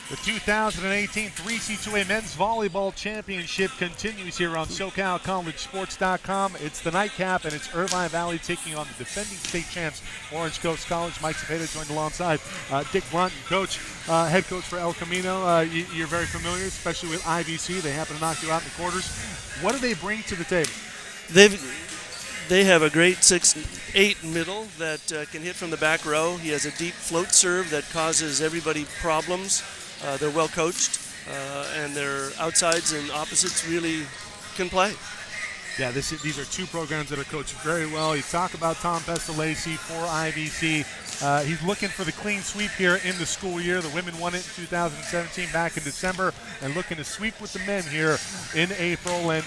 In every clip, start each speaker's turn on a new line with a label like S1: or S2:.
S1: The 2018 3C2A Men's Volleyball Championship continues here on SoCalCollegeSports.com. It's the nightcap, and it's Irvine Valley taking on the defending state champs, Orange Coast College. Mike Cepeda joined alongside Dick Blunt, coach, head coach for El Camino. You're very familiar, especially with IVC. They happen to knock you out in the quarters. What do they bring to the table?
S2: They have a great 6'8" middle that can hit from the back row. He has a deep float serve that causes everybody problems. They're well coached, and their outsides and opposites really can play.
S1: Yeah, these are two programs that are coached very well. You talk about Tom Pestalacci for IVC. He's looking for the clean sweep here in the school year. The women won it in 2017 back in December, and looking to sweep with the men here in April. And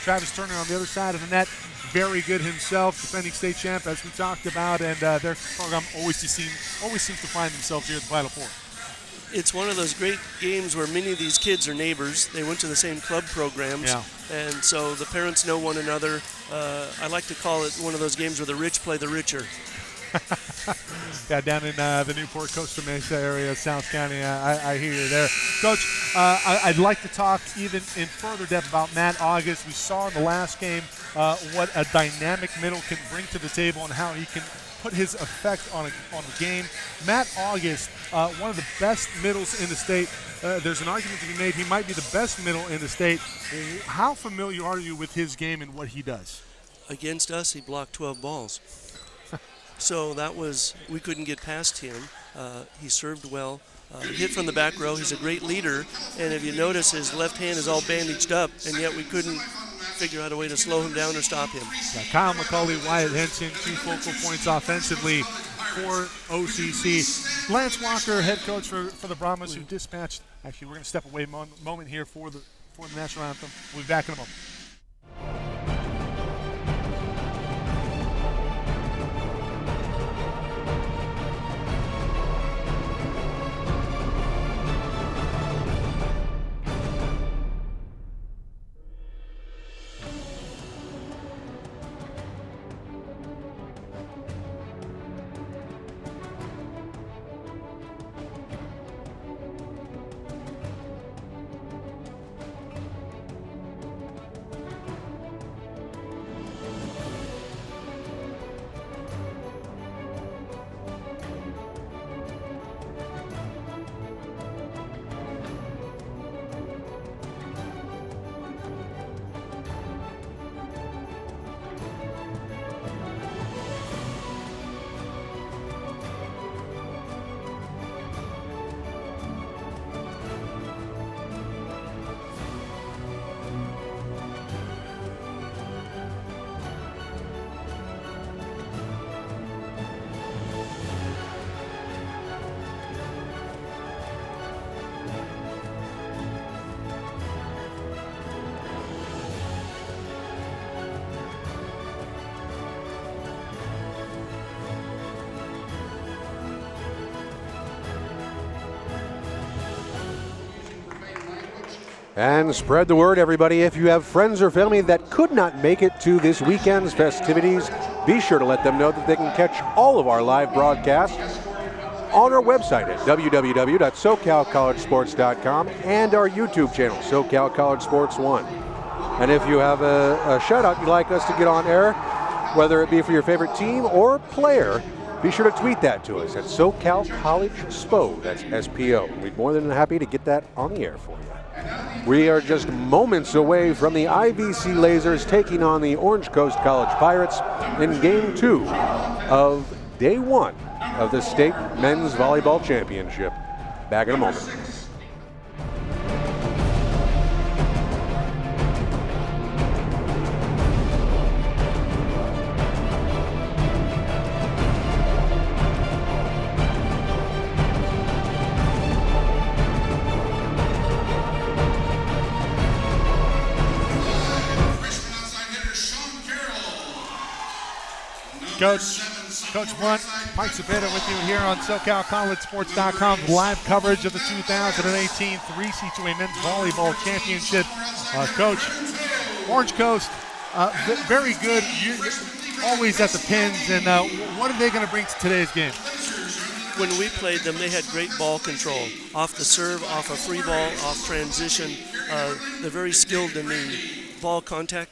S1: Travis Turner on the other side of the net, very good himself, defending state champ, as we talked about, and their program always seems to find themselves here at the Final Four.
S2: It's one of those great games where many of these kids are neighbors. They went to the same club programs, and so the parents know one another. I like to call it one of those games where the rich play the richer.
S1: Yeah, down in the Newport, Costa Mesa area, South County, I hear you there. Coach, I'd like to talk even in further depth about Matt August. We saw in the last game what a dynamic middle can bring to the table and how he can put his effect on the game. Matt August, one of the best middles in the state. There's an argument to be made he might be the best middle in the state. How familiar are you with his game and what he does?
S2: Against us, he blocked 12 balls. So we couldn't get past him. He served well, hit from the back row. He's a great leader, and if you notice, his left hand is all bandaged up, and yet we couldn't figure out a way to slow him down or stop him.
S1: Yeah, Kyle McCauley, Wyatt Henson, 2 focal points offensively for OCC. Lance Walker, head coach for the Brahmas, who dispatched. Actually, we're going to step away a moment here for the national anthem. We'll be back in a moment.
S3: And spread the word, everybody. If you have friends or family that could not make it to this weekend's festivities, be sure to let them know that they can catch all of our live broadcasts on our website at www.socalcollegesports.com and our YouTube channel, SoCal College Sports 1. And if you have a shout-out you'd like us to get on air, whether it be for your favorite team or player, be sure to tweet that to us at SoCal College SPO, that's S-P-O. We'd be more than happy to get that on the air for you. We are just moments away from the IVC Lasers taking on the Orange Coast College Pirates in Game 2 of Day 1 of the State Men's Volleyball Championship. Back in a moment.
S1: Coach Blunt, Mike Cepeda with you here on SoCalCollegeSports.com. Live coverage of the 2018 3C2A Men's Volleyball Championship. Coach, Orange Coast, very good, always at the pins. And what are they going to bring to today's game?
S2: when we played them, they had great ball control. Off the serve, off a free ball, off transition. They're very skilled in the ball contact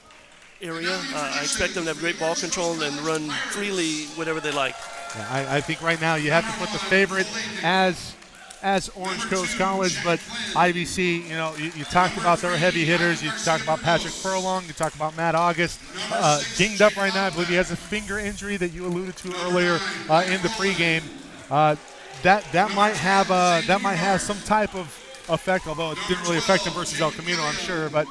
S2: area. I expect them to have great ball control and run freely whatever they like.
S1: Yeah, I think right now you have to put the favorite as Orange Coast College, but IVC, you talked about their heavy hitters. You talked about Patrick Furlong. You talked about Matt August. Dinged up right now. I believe he has a finger injury that you alluded to earlier in the pregame. That might have some type of effect, although it didn't really affect him versus El Camino, I'm sure. But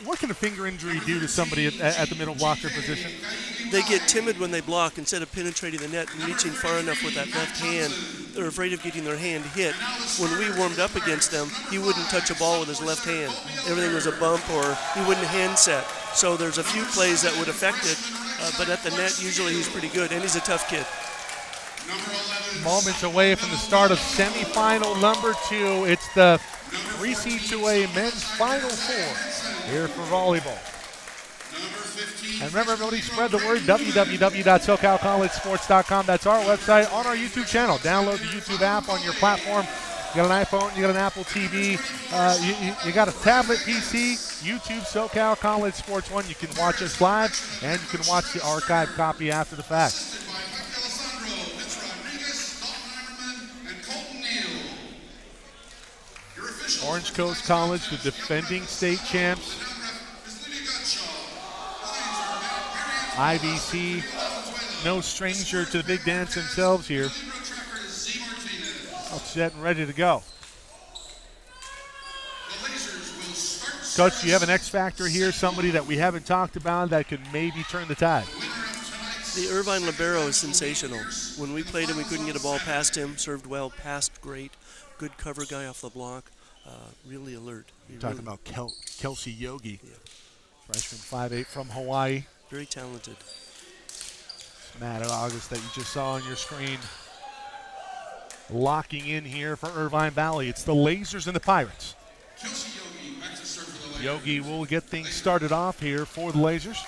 S1: what can a finger injury do to somebody at the middle blocker position?
S2: They get timid when they block. Instead of penetrating the net and reaching far enough with that left hand, they're afraid of getting their hand hit. When we warmed up against them, he wouldn't touch a ball with his left hand. Everything was a bump, or he wouldn't hand set. So there's a few plays that would affect it, but at the net, usually he's pretty good, and he's a tough kid.
S1: Moments away from the start of semifinal number 2. It's the 3C2A men's Final Four here for volleyball. And remember, everybody, spread the word, www.socalcollegesports.com. That's our website, on our YouTube channel. Download the YouTube app on your platform. You got an iPhone, you got an Apple TV, you got a tablet PC, YouTube, SoCal College Sports 1. You can watch us live, and you can watch the archived copy after the fact. Orange Coast College, the defending state champs. IVC, no stranger to the big dance themselves here. All set and ready to go. Coach, do you have an X factor here, somebody that we haven't talked about that could maybe turn the tide?
S2: The Irvine libero is sensational. When we played him, we couldn't get a ball past him. Served well, passed great. Good cover guy off the block. Really alert.
S1: You're talking about Kelsey Yogi, yeah. Freshman 5'8" from Hawaii.
S2: Very talented.
S1: Matt August that you just saw on your screen. Locking in here for Irvine Valley. It's the Lasers and the Pirates. Yogi will get things started off here for the Lasers.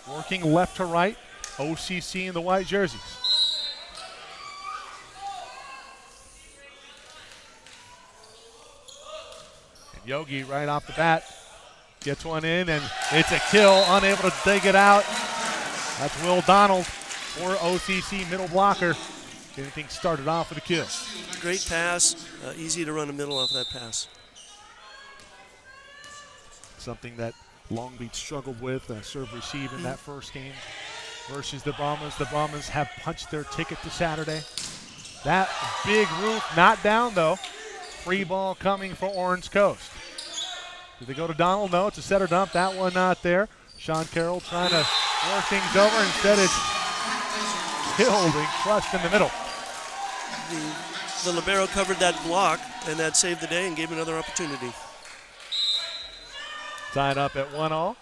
S1: Working left to right. OCC in the white jerseys. And Yogi right off the bat gets one in, and it's a kill, unable to dig it out. That's Will Donald for OCC, middle blocker. Getting things started off with a kill.
S2: Great pass, easy to run a middle off that pass.
S1: Something that Long Beach struggled with, serve receive in that first game versus the Brahmas. The Brahmas have punched their ticket to Saturday. That big roof not down though. Free ball coming for Orange Coast. Did they go to Donald? No, it's a setter dump. That one not there. Sean Carroll trying to work things over. Instead it's killed and crushed in the middle.
S2: The libero covered that block, and that saved the day and gave another opportunity.
S1: Tied up at 1-all.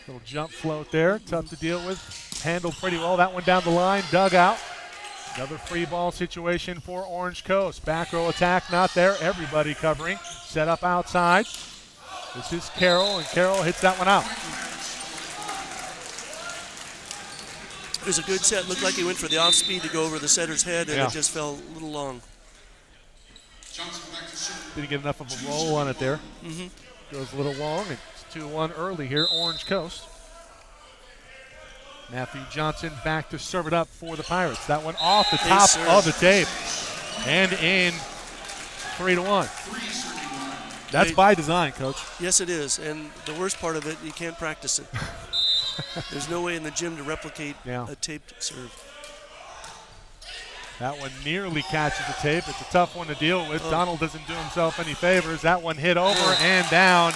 S1: Little jump float there, tough to deal with. Handled pretty well. That one down the line, dug out. Another free ball situation for Orange Coast. Back row attack, not there. Everybody covering. Set up outside. This is Carroll, and Carroll hits that one out.
S2: It was a good set. Looked like he went for the off speed to go over the setter's head, and it just fell a little long.
S1: Didn't get enough of a roll on it there. Goes a little long. It's 2-1 early here, Orange Coast. Matthew Johnson back to serve it up for the Pirates. That one off the top of the tape. And in 3-1. That's by design, Coach.
S2: Yes, it is. And the worst part of it, you can't practice it. There's no way in the gym to replicate a taped serve.
S1: That one nearly catches the tape. It's a tough one to deal with. Donald doesn't do himself any favors. That one hit over and down.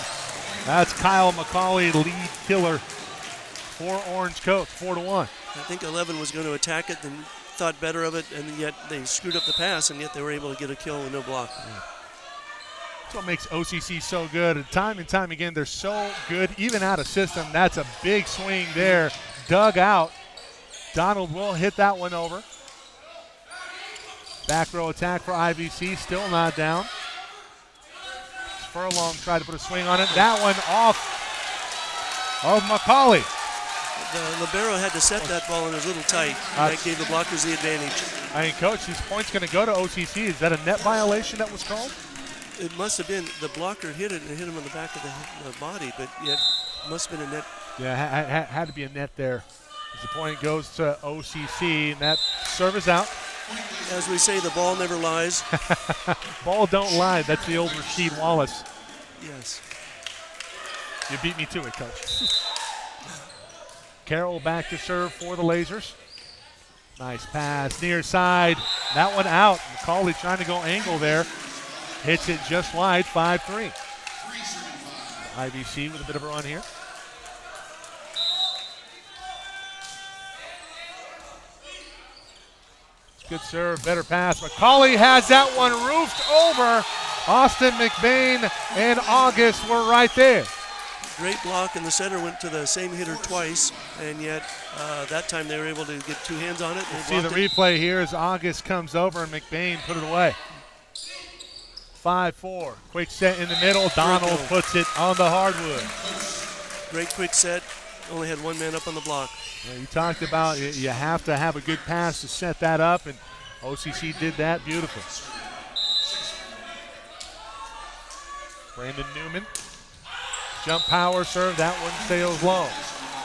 S1: That's Kyle McCauley, lead killer for Orange Coast, 4-1.
S2: I think 11 was going to attack it and thought better of it, and yet they screwed up the pass, and yet they were able to get a kill with no block.
S1: That's what makes OCC so good. And time again, they're so good, even out of system. That's a big swing there. Dug out. Donald will hit that one over. Back row attack for IVC, still not down. Furlong tried to put a swing on it. That one off of McCauley.
S2: The libero had to set that ball and it was a little tight. That gave the blockers the advantage.
S1: I mean, Coach, this point's going to go to OCC. Is that a net violation that was called?
S2: It must have been. The blocker hit it and hit him on the back of the body, but yet it must have been a net.
S1: Yeah, had to be a net there. As the point goes to OCC, and that serve is out.
S2: As we say, the ball never lies.
S1: Ball don't lie. That's the old Rasheed Wallace.
S2: Yes.
S1: You beat me to it, Coach. Carroll back to serve for the Lasers. Nice pass, near side. That one out. Macaulay trying to go angle there. Hits it just wide, 5-3. IVC with a bit of a run here. Good serve, better pass. Macaulay has that one roofed over. Austin McBain and August were right there.
S2: Great block, and the center went to the same hitter twice, and yet that time they were able to get two hands on it.
S1: See the replay here as August comes over and McBain put it away. 5-4. Quick set in the middle. Donald puts it on the hardwood.
S2: Great quick set. Only had one man up on the block.
S1: Yeah, you talked about you have to have a good pass to set that up, and OCC did that beautifully. Brandon Newman. Jump power serve. That one sails low.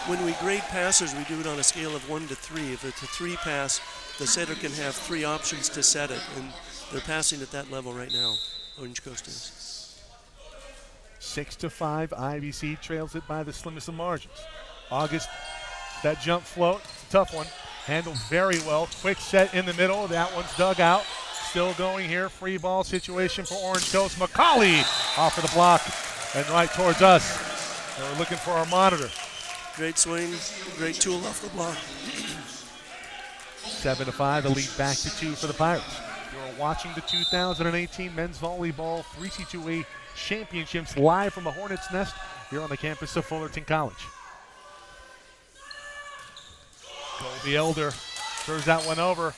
S2: When we grade passes, we do it on a scale of 1 to 3. If it's a 3 pass, the setter can have 3 options to set it, and they're passing at that level right now. Orange Coast is.
S1: 6-5. IVC trails it by the slimmest of margins. August, that jump float, it's a tough one. Handled very well. Quick set in the middle. That one's dug out. Still going here. Free ball situation for Orange Coast. Macaulay off of the block and right towards us. And we're looking for our monitor.
S2: Great swing. Great tool off the block.
S1: 7-5. The lead back to 2 for the Pirates. You're watching the 2018 Men's Volleyball 3C2A Championships live from the Hornets' Nest here on the campus of Fullerton College. Colby Elder throws that one over.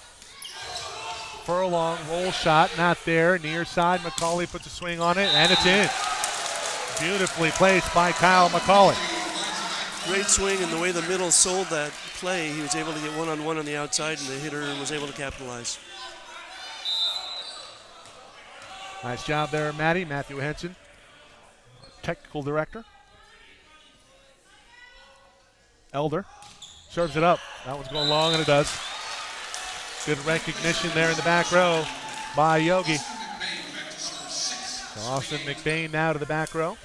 S1: Furlong roll shot, not there. Near side, Macaulay puts a swing on it, and it's in. Beautifully placed by Kyle Macaulay.
S2: Great swing, and the way the middle sold that play, he was able to get one-on-one on the outside, and the hitter was able to capitalize.
S1: Nice job there, Matthew Henson, technical director. Elder serves it up. That one's going long, and it does. Good recognition there in the back row by Yogi. So Austin McBain now to the back row.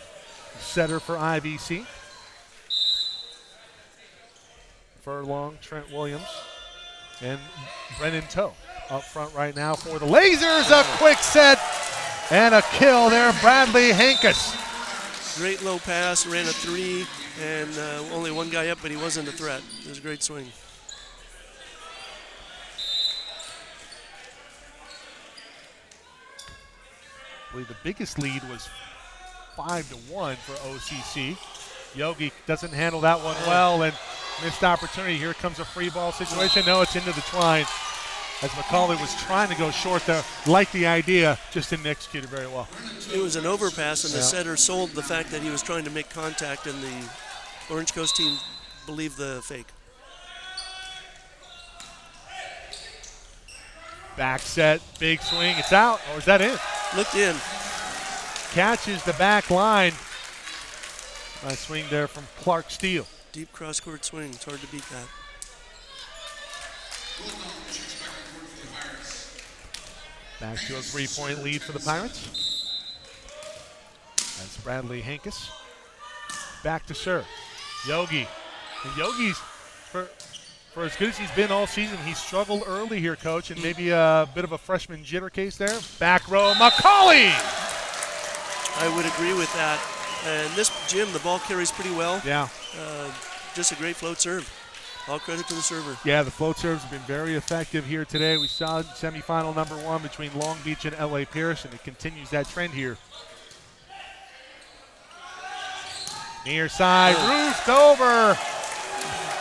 S1: Setter for IVC. Furlong, Trent Williams, and Brennan Toe up front right now for the Lasers. A quick set and a kill there, Bradley Hankus.
S2: Great low pass, ran a 3, and only one guy up, but he wasn't a threat. It was a great swing.
S1: I believe the biggest lead was 5-1 for OCC. Yogi doesn't handle that one well, and missed opportunity. Here comes a free ball situation. No, it's into the twine. As Macaulay was trying to go short there, liked the idea, just didn't execute it very well.
S2: It was an overpass, and the setter sold the fact that he was trying to make contact, and the Orange Coast team believed the fake.
S1: Back set, big swing, it's out, or is that in?
S2: Looked in.
S1: Catches the back line. Nice swing there from Clark Steele.
S2: Deep cross-court swing, it's hard to beat that.
S1: Back to a 3-point lead for the Pirates. That's Bradley Hankus. Back to serve. Yogi. And Yogi's, for as good as he's been all season, he struggled early here, Coach, and maybe a bit of a freshman jitter case there. Back row, Macaulay!
S2: I would agree with that. And this gym, the ball carries pretty well.
S1: Yeah.
S2: Just a great float serve. All credit to the server.
S1: Yeah, the float serves have been very effective here today. We saw semifinal number 1 between Long Beach and LA Pierce, and it continues that trend here. Near side, roofed over.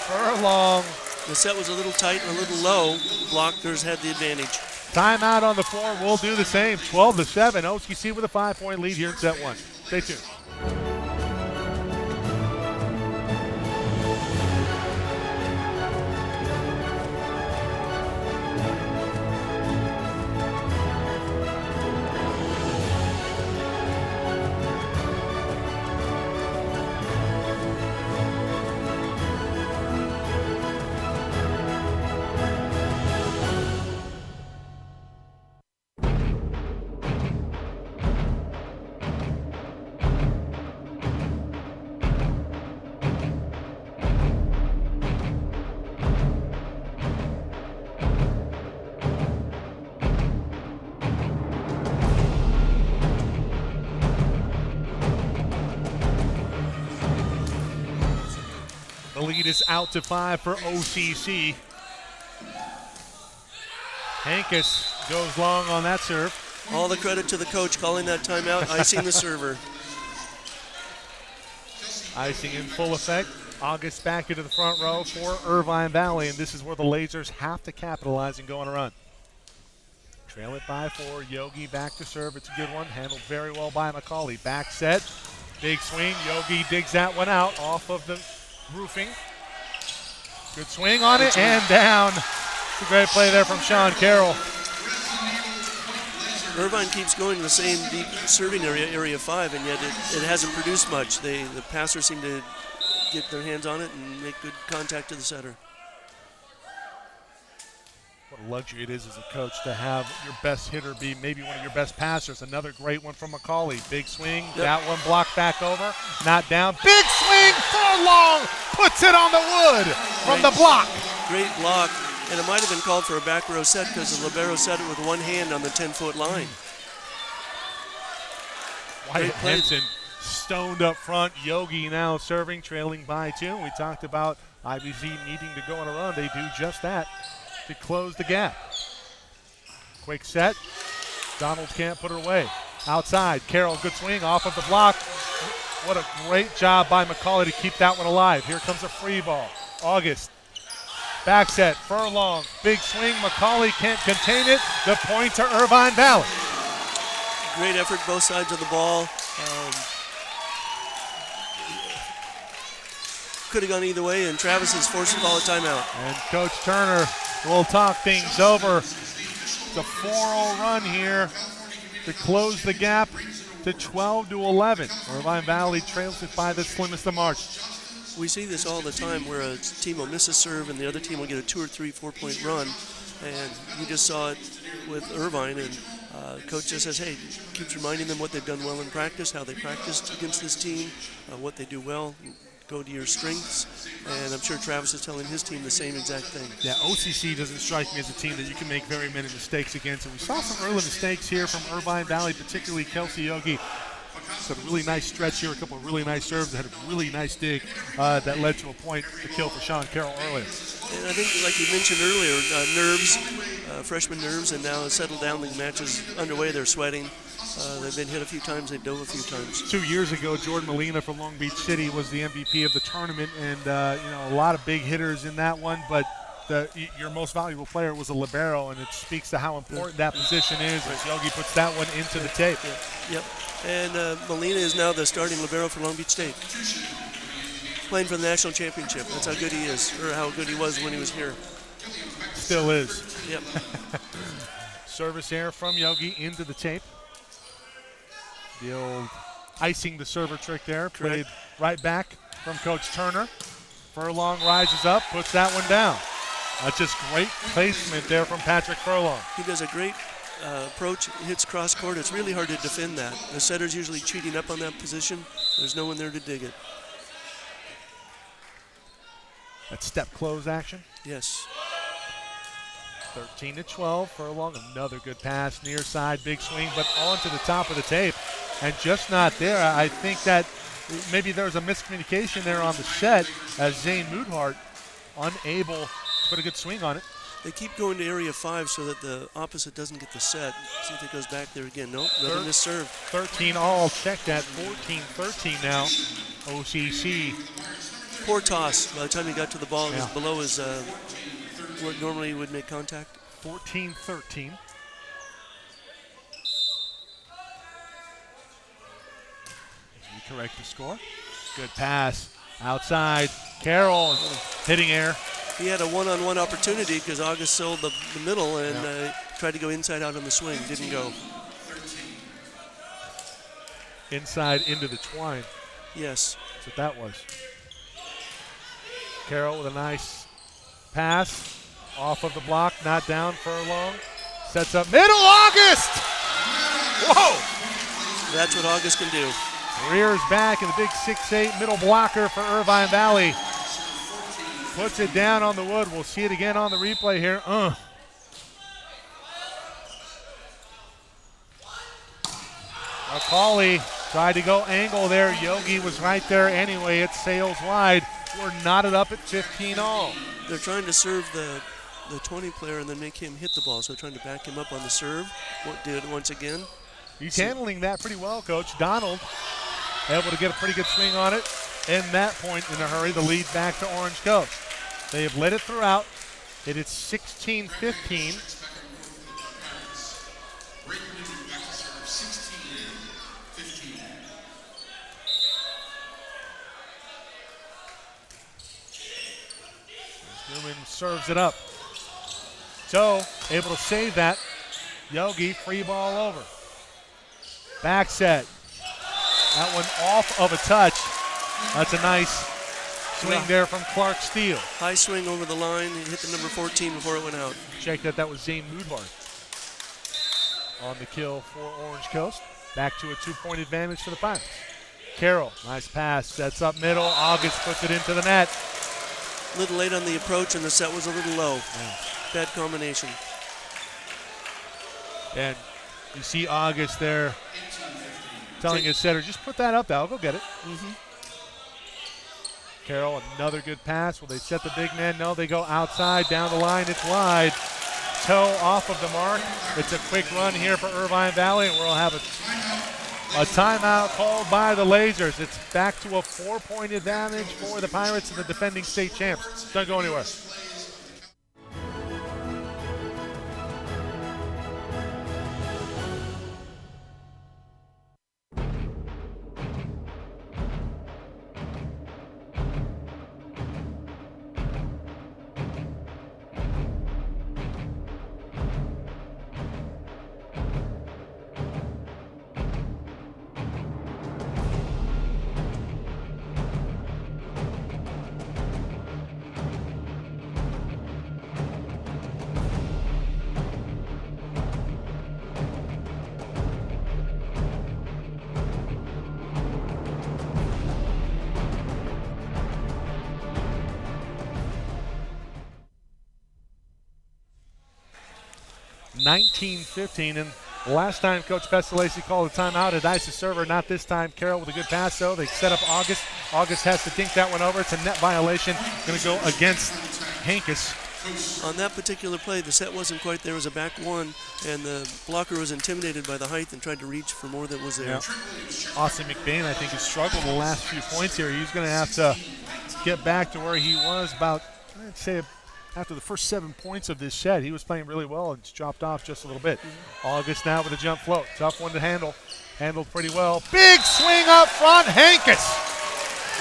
S1: Furlong.
S2: The set was a little tight and a little low. Blockers had the advantage.
S1: Timeout on the floor. We'll do the same. 12-7. OCC with a 5-point lead here in set 1. Stay tuned. The lead is out to 5 for OCC. Hankus goes long on that serve.
S2: All the credit to the coach calling that timeout, icing the server.
S1: Icing in full effect. August back into the front row for Irvine Valley, and this is where the Lasers have to capitalize and go on a run. Trail it by 4. Yogi back to serve. It's a good one. Handled very well by McCauley. Back set. Big swing. Yogi digs that one out off of the roofing. Good swing on it and down. It's a great play there from Sean Carroll.
S2: Irvine keeps going to the same deep serving area, area 5, and yet it hasn't produced much. The passers seem to get their hands on it and make good contact to the setter.
S1: What a luxury it is as a coach to have your best hitter be maybe one of your best passers. Another great one from McCauley. Big swing. Yep. That one blocked back over. Not down. Big swing. Furlong puts it on the wood from the block.
S2: Great block. And it might have been called for a back row set because the libero set it with one hand on the 10-foot line.
S1: Wyatt Henson stoned up front. Yogi now serving, trailing by 2. We talked about IBZ needing to go on a run. They do just that to close the gap. Quick set. Donald can't put it away. Outside. Carroll, good swing off of the block. What a great job by McCauley to keep that one alive. Here comes a free ball. August. Back set. Furlong. Big swing. McCauley can't contain it. The point to Irvine Valley.
S2: Great effort both sides of the ball. Could have gone either way, and Travis is forced to call a timeout.
S1: And Coach Turner will talk things over. It's a 4-0 run here to close the gap to 12-11. Irvine Valley trails it by the slimmest of margins.
S2: We see this all the time where a team will miss a serve and the other team will get a 2 or 3, 4-point run. And you just saw it with Irvine, and coach just says, hey, keeps reminding them what they've done well in practice, how they practiced against this team, what they do well. Go to your strengths, and I'm sure Travis is telling his team the same exact thing.
S1: Yeah, OCC doesn't strike me as a team that you can make very many mistakes against, and we saw some early mistakes here from Irvine Valley, particularly Kelsey Yogi. So a really nice stretch here, a couple of really nice serves, had a really nice dig that led to a point to kill for Sean Carroll earlier.
S2: And I think, like you mentioned earlier, freshman nerves, and now settled down. The match is underway. They're sweating. They've been hit a few times. They've dove a few times.
S1: 2 years ago, Jordan Molina from Long Beach City was the MVP of the tournament, and a lot of big hitters in that one. But your most valuable player was a libero, and it speaks to how important that position is. As Yogi puts that one into the tape.
S2: Yep. And Molina is now the starting libero for Long Beach State, playing for the national championship. That's how good he is, or how good he was when he was here.
S1: Still is.
S2: Yep.
S1: Service here from Yogi into the tape. The old icing the server trick there. Played right back from Coach Turner. Furlong rises up, puts that one down. That's just great placement there from Patrick Furlong.
S2: He does a great approach, hits cross court. It's really hard to defend that. The setter's usually cheating up on that position. There's no one there to dig it.
S1: That step close action.
S2: Yes.
S1: 13-12. Furlong, another good pass, near side, big swing, but onto the top of the tape. And just not there. I think that maybe there was a miscommunication there on the set as Zane Moodhart unable to put a good swing on it.
S2: They keep going to area 5 so that the opposite doesn't get the set. See if it goes back there again. Nope, another missed serve.
S1: 13 all. Check that. 14-13 now. OCC.
S2: Poor toss. By the time he got to the ball, it was below his what normally would make contact.
S1: 14-13. Correct the score. Good pass. Outside. Carroll hitting air.
S2: He had a one-on-one opportunity because August sold the middle and tried to go inside out on the swing. Didn't go.
S1: Inside into the twine.
S2: Yes.
S1: That's what that was. Carroll with a nice pass. Off of the block. Not down. Furlong. Sets up middle. August! Whoa!
S2: That's what August can do.
S1: Rears back in the big 6'8" middle blocker for Irvine Valley. Puts it down on the wood. We'll see it again on the replay here. McCauley tried to go angle there. Yogi was right there anyway. It sails wide. We're knotted up at 15 all.
S2: They're trying to serve the 20 player and then make him hit the ball. So they're trying to back him up on the serve. Did it once again.
S1: He's handling that pretty well, Coach. Donald able to get a pretty good swing on it. And that point in a hurry, the lead back to Orange Coast. They have led it throughout. It is 16-15. Newman serves it up. Toe able to save that. Yogi, free ball over. Back set. That one off of a touch. That's a nice swing there from Clark Steele.
S2: High swing over the line. He hit the number 14 before it went out.
S1: Check that was Zane Moodhart on the kill for Orange Coast. Back to a 2-point advantage for the Pirates. Carroll, nice pass, sets up middle. August puts it into the net.
S2: A little late on the approach, and the set was a little low. Yeah. Bad combination.
S1: And you see August there telling his setter, just put that up there, I'll go get it.
S2: Mm-hmm.
S1: Carroll, another good pass. Will they set the big man? No, they go outside, down the line, it's wide. Toe off of the mark. It's a quick run here for Irvine Valley, and we'll have a timeout called by the Lasers. It's back to a 4-point advantage for the Pirates and the defending state champs. Don't go anywhere. (19-15), and last time Coach Pestalacci called a timeout, Adiza server, not this time. Carroll with a good pass, though. They set up August. August has to dink that one over. It's a net violation. Going to go against Hankus.
S2: On that particular play, the set wasn't quite there. It was a back one, and the blocker was intimidated by the height and tried to reach for more than was there.
S1: Yeah. Austin McBain, I think, has struggled the last few points here. He's going to have to get back to where he was about, I'd say, after the first 7 points of this set. He was playing really well and it's dropped off just a little bit. August now with a jump float. Tough one to handle. Handled pretty well. Big swing up front, Hankus.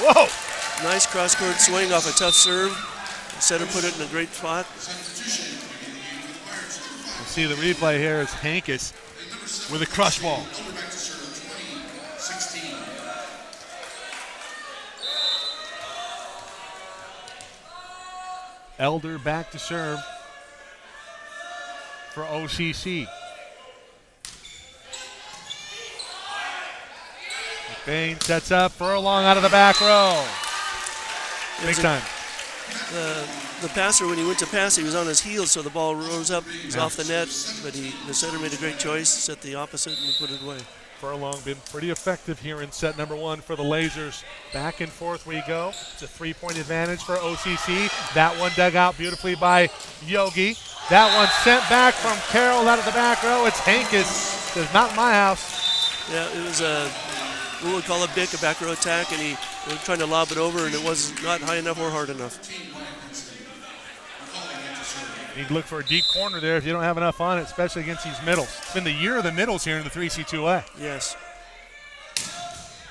S1: Whoa.
S2: Nice cross-court swing off a tough serve. The setter put it in a great spot.
S1: We'll see the replay here is Hankus with a crush ball. Elder back to serve for OCC. McBain sets up, Furlong out of the back row. Big time.
S2: The passer, when he went to pass, he was on his heels, so the ball rose up, it was off the net, but the setter made a great choice, set the opposite, and put it away.
S1: Furlong been pretty effective here in set number one for the Lasers. Back and forth we go. It's a 3-point advantage for OCC. That one dug out beautifully by Yogi. That one sent back from Carroll out of the back row. It's Hankus. Says, not in my house.
S2: Yeah, it was what we call a BIC, a back row attack, and he was trying to lob it over, and it was not high enough or hard enough.
S1: You'd look for a deep corner there if you don't have enough on it, especially against these middles. It's been the year of the middles here in the 3C2A.
S2: Yes.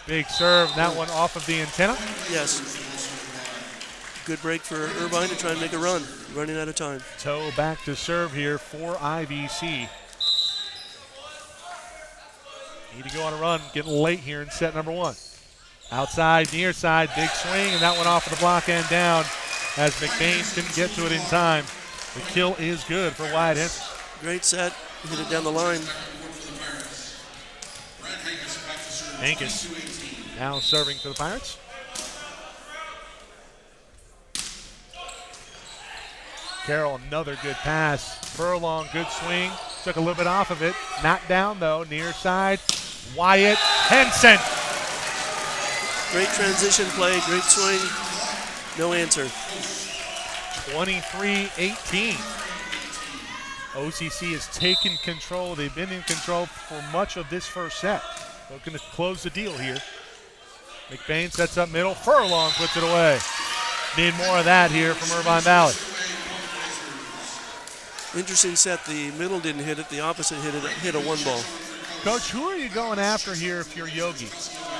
S1: Big serve, that one off of the antenna.
S2: Yes. Good break for Irvine to try and make a run. Running out of time.
S1: Toe back to serve here for IVC. Need to go on a run, getting late here in set number one. Outside, near side, big swing, and that one off of the block end down as McBain couldn't get to it in time. The kill is good for Wyatt Henson.
S2: Great set. Hit it down the line.
S1: Hankus now serving for the Pirates. Carroll, another good pass. Furlong, good swing. Took a little bit off of it. Not down, though. Near side. Wyatt Henson.
S2: Great transition play. Great swing. No answer.
S1: 23-18. OCC has taken control. They've been in control for much of this first set. Looking to close the deal here. McBain sets up middle. Furlong puts it away. Need more of that here from Irvine Valley.
S2: Interesting set. The middle didn't hit it. The opposite hit a one ball.
S1: Coach, who are you going after here if you're Yogi?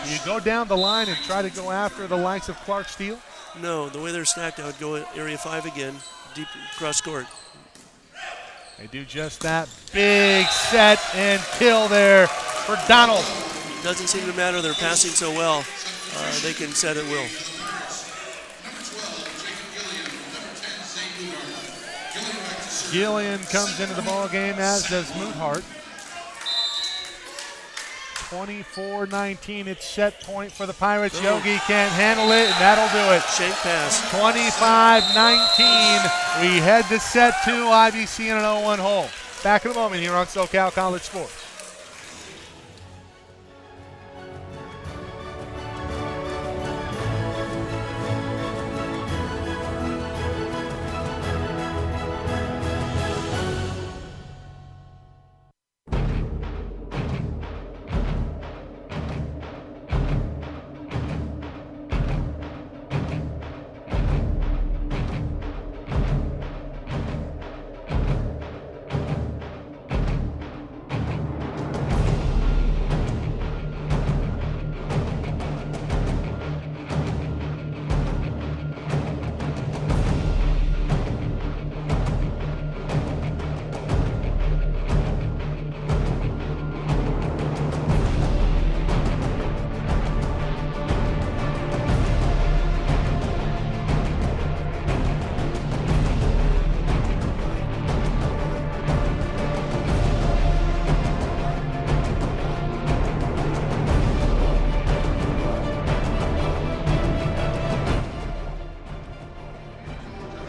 S1: Do you go down the line and try to go after the likes of Clark Steele?
S2: No, the way they're stacked, I would go at area 5 again, deep cross court.
S1: They do just that. Big set and kill there for Donald.
S2: Doesn't seem to matter. They're passing so well. They can set at will.
S1: Gillian comes into the ball game, as does Moothart. 24-19, it's set point for the Pirates. Yogi can't handle it, and that'll do it.
S2: Shank pass.
S1: 25-19. We head to set 2, IBC in an 0-1 hole. Back in a moment here on SoCal College Sports.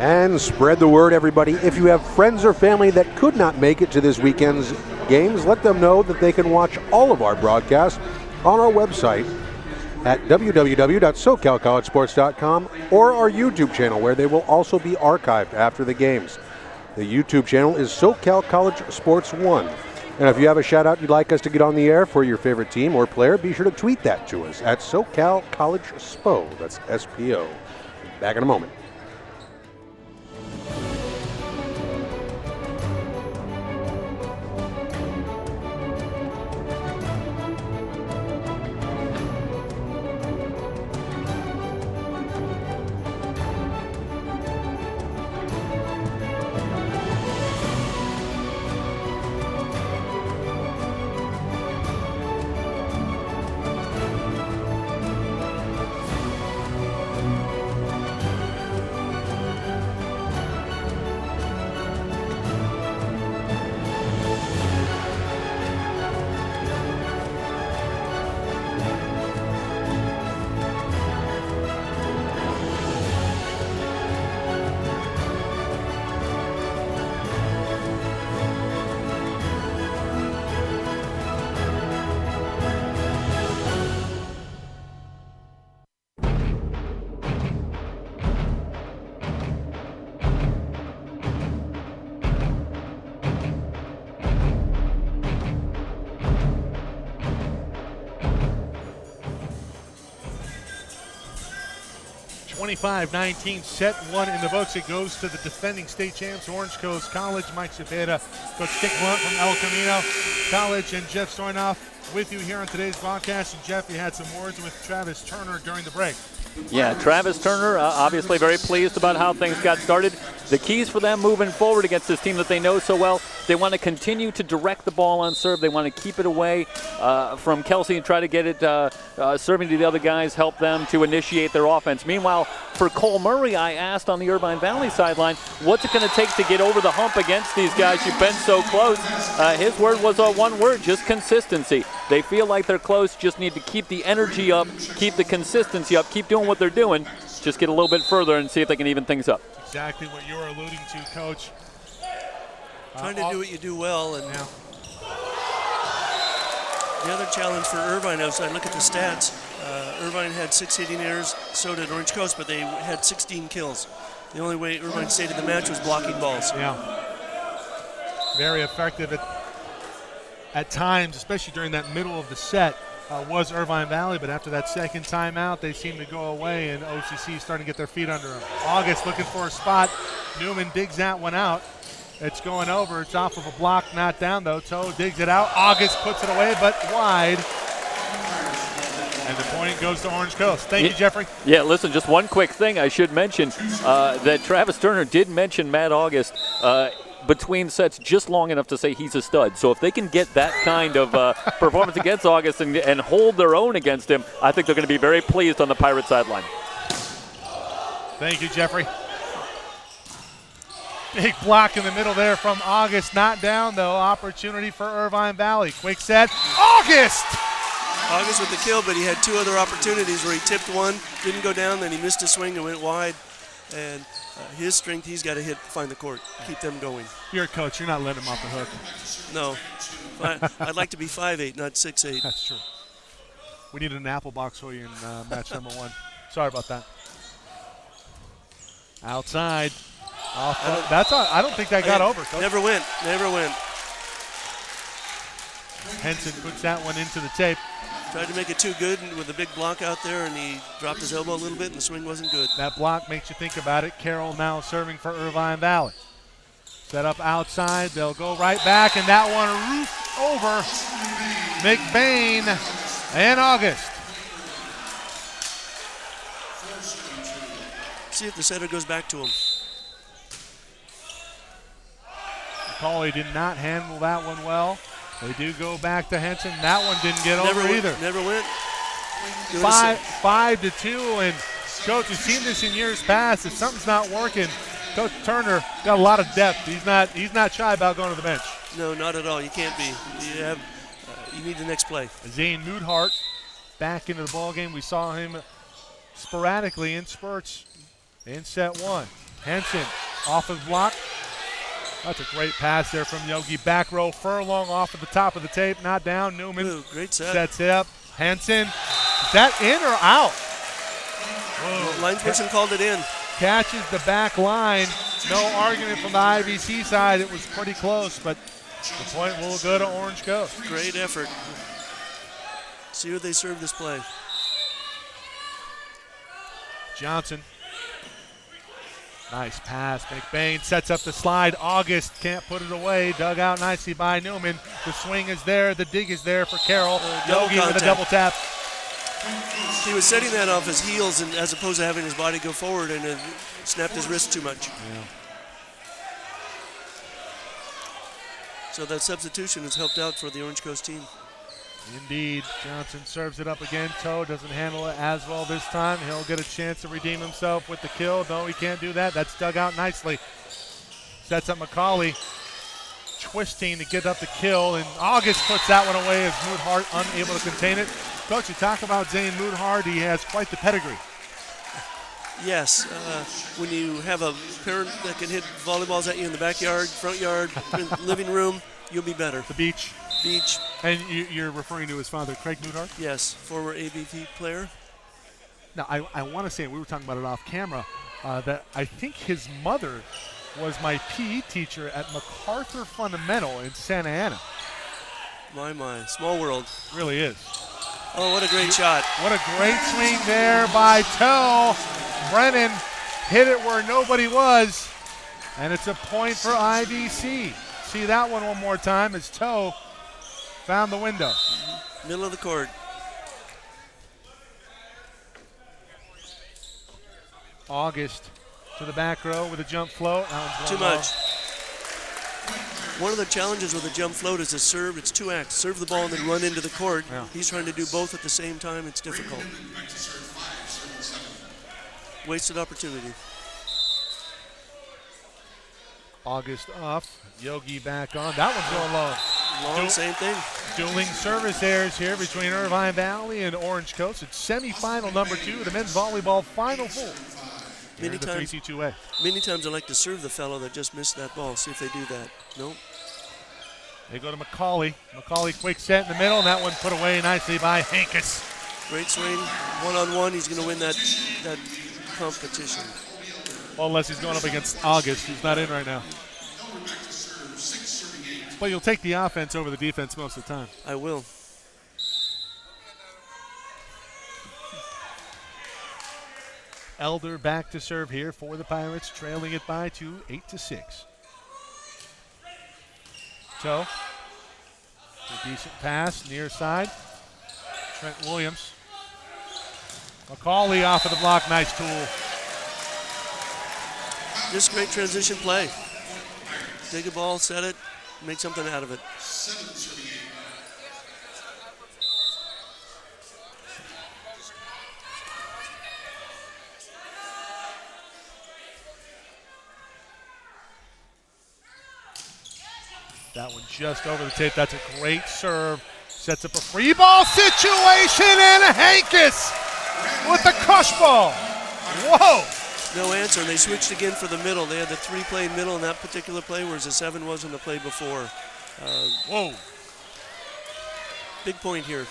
S3: And spread the word, everybody. If you have friends or family that could not make it to this weekend's games, let them know that they can watch all of our broadcasts on our website at www.socalcollegesports.com or our YouTube channel, where they will also be archived after the games. The YouTube channel is SoCal College Sports 1. And if you have a shout out you'd like us to get on the air for your favorite team or player, be sure to tweet that to us at SoCal College SPO. That's SPO. Back in a moment.
S1: (25-19), set 1 in the books. It goes to the defending state champs, Orange Coast College. Mike Cepeda, Coach Dick Blunt from El Camino College, and Jeff Stoynoff with you here on today's broadcast. And Jeff, you had some words with Travis Turner during the break.
S4: Yeah, Travis Turner obviously very pleased about how things got started. The keys for them moving forward against this team that they know so well, they want to continue to direct the ball on serve. They want to keep it away from Kelsey and try to get it serving to the other guys, help them to initiate their offense. Meanwhile, for Cole Murray, I asked on the Irvine Valley sideline, what's it going to take to get over the hump against these guys? You've been so close. His word was one word, just consistency. They feel like they're close, just need to keep the energy up, keep the consistency up, keep doing what they're doing, just get a little bit further and see if they can even things up.
S1: Exactly what you're alluding to, Coach.
S2: Trying to do what you do well, and The other challenge for Irvine, as I look at the stats, Irvine had 6 hitting errors, so did Orange Coast, but they had 16 kills. The only way Irvine stayed in the match was blocking balls.
S1: Yeah. Very effective at times, especially during that middle of the set, was Irvine Valley, but after that second timeout, they seem to go away, and OCC starting to get their feet under them. August looking for a spot. Newman digs that one out. It's going over. It's off of a block, not down, though. Toe digs it out. August puts it away, but wide. And the point goes to Orange Coast. Thank you, Jeffrey.
S4: Yeah, listen, just one quick thing I should mention, that Travis Turner did mention Matt August between sets just long enough to say he's a stud. So if they can get that kind of performance against August and hold their own against him, I think they're going to be very pleased on the Pirate sideline.
S1: Thank you, Jeffrey. Big block in the middle there from August. Not down, though. Opportunity for Irvine Valley. Quick set. August!
S2: August with the kill, but he had 2 other opportunities where he tipped one, didn't go down, then he missed a swing and went wide. And his strength, he's got to find the court, keep them going.
S1: You're a coach. You're not letting him off the hook.
S2: No. I'd like to be 5'8", not 6'8".
S1: That's true. We need an apple box for you in match number 1. Sorry about that. Outside. I don't think that got over, Coach.
S2: Never went.
S1: Henson puts that one into the tape.
S2: Tried to make it too good with a big block out there, and he dropped his elbow a little bit, and the swing wasn't good.
S1: That block makes you think about it. Carroll now serving for Irvine Valley. Set up outside. They'll go right back, and that one roofed over McBain and August.
S2: See if the setter goes back to him.
S1: McCauley did not handle that one well. They do go back to Henson. That one didn't get over either.
S2: Never went.
S1: 5-2, and Coach, you've seen this in years past. If something's not working, Coach Turner got a lot of depth. He's not shy about going to the bench.
S2: No, not at all. You can't be. You need the next play.
S1: Zane Moodhart back into the ball game. We saw him sporadically in spurts in set 1. Henson off his block. That's a great pass there from Yogi. Back row, Furlong off at the top of the tape, not down. Newman
S2: great set.
S1: Sets it up. Henson, is that in or out?
S2: Linesperson called it in.
S1: Catches the back line. No argument from the IVC side. It was pretty close, but the point will go to Orange Coast.
S2: Great effort. See who they serve this play.
S1: Johnson. Nice pass. McBain sets up the slide. August can't put it away. Dug out nicely by Newman. The swing is there. The dig is there for Carroll. Yogi with a double tap.
S2: He was setting that off his heels and as opposed to having his body go forward, and snapped his wrist too much.
S1: Yeah.
S2: So that substitution has helped out for the Orange Coast team.
S1: Indeed. Johnson serves it up again. Toe doesn't handle it as well this time. He'll get a chance to redeem himself with the kill. No, he can't do that. That's dug out nicely. Sets up McCauley. Twisting to get up the kill, and August puts that one away as Moodhart unable to contain it. Coach, you talk about Zane Moodhart. He has quite the pedigree.
S2: Yes. When you have a parent that can hit volleyballs at you in the backyard, front yard, living room, you'll be better.
S1: The beach.
S2: Beach.
S1: And you're referring to his father, Craig Moodhart?
S2: Yes, former AVP player.
S1: Now, I want to say, we were talking about it off camera, that I think his mother was my PE teacher at MacArthur Fundamental in Santa Ana.
S2: My. Small world.
S1: Really is.
S2: Oh, what a great shot.
S1: What a great swing there by Toe. Brennan hit it where nobody was, and it's a point for IVC. See that one more time as Toe found the window.
S2: Middle of the court.
S1: August to the back row with a jump float.
S2: Too much. One of the challenges with a jump float is to serve. It's 2 acts. Serve the ball and then run into the court.
S1: Yeah.
S2: He's trying to do both at the same time. It's difficult. Wasted opportunity.
S1: August off. Yogi back on. That one's going low.
S2: Long, same thing.
S1: Dueling service errors here between Irvine Valley and Orange Coast. It's semifinal number 2, the men's volleyball final 4.
S2: Many times,
S1: 3C2A.
S2: many times I like to serve the fellow that just missed that ball. See if they do that. Nope.
S1: They go to McCauley. McCauley quick set in the middle, and that one put away nicely by Hankus.
S2: Great swing, one-on-one. He's going to win that competition.
S1: Well, unless he's going up against August, who's not in right now. But you'll take the offense over the defense most of the time.
S2: I will.
S1: Elder back to serve here for the Pirates, trailing it by 8-6. Toe. A decent pass, near side. Trent Williams. McCauley off of the block, nice tool.
S2: Just great transition play. Take a ball, set it, make something out of it.
S1: That one just over the tape. That's a great serve. Sets up a free ball situation, and Hankus with the crush ball. Whoa!
S2: No answer. They switched again for the middle. They had the 3-play middle in that particular play, whereas the 7 was in the play before.
S1: Whoa.
S2: Big point here.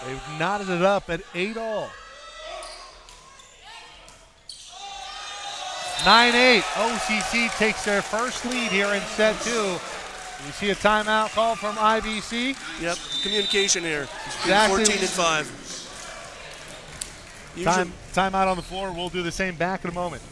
S1: They've knotted it up at 8-all. 9-8. OCC takes their first lead here in set 2. You see a timeout call from IBC?
S2: Yep, communication here.
S1: Exactly.
S2: 14-5.
S1: Timeout on the floor. We'll do the same back in a moment.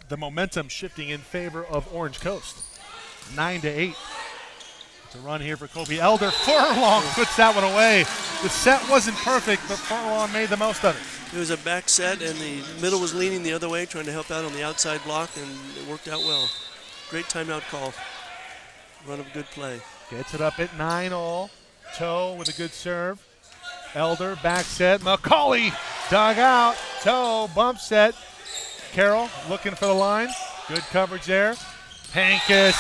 S1: The momentum shifting in favor of Orange Coast. 9-8. To run here for Kobe Elder. Furlong puts that one away. The set wasn't perfect, but Furlong made the most of it.
S2: It was a back set, and the middle was leaning the other way, trying to help out on the outside block, and it worked out well. Great timeout call. Run of good play.
S1: Gets it up at 9-all. Toe with a good serve. Elder back set. McCauley dug out. Toe bump set. Carroll looking for the line. Good coverage there. Hankus.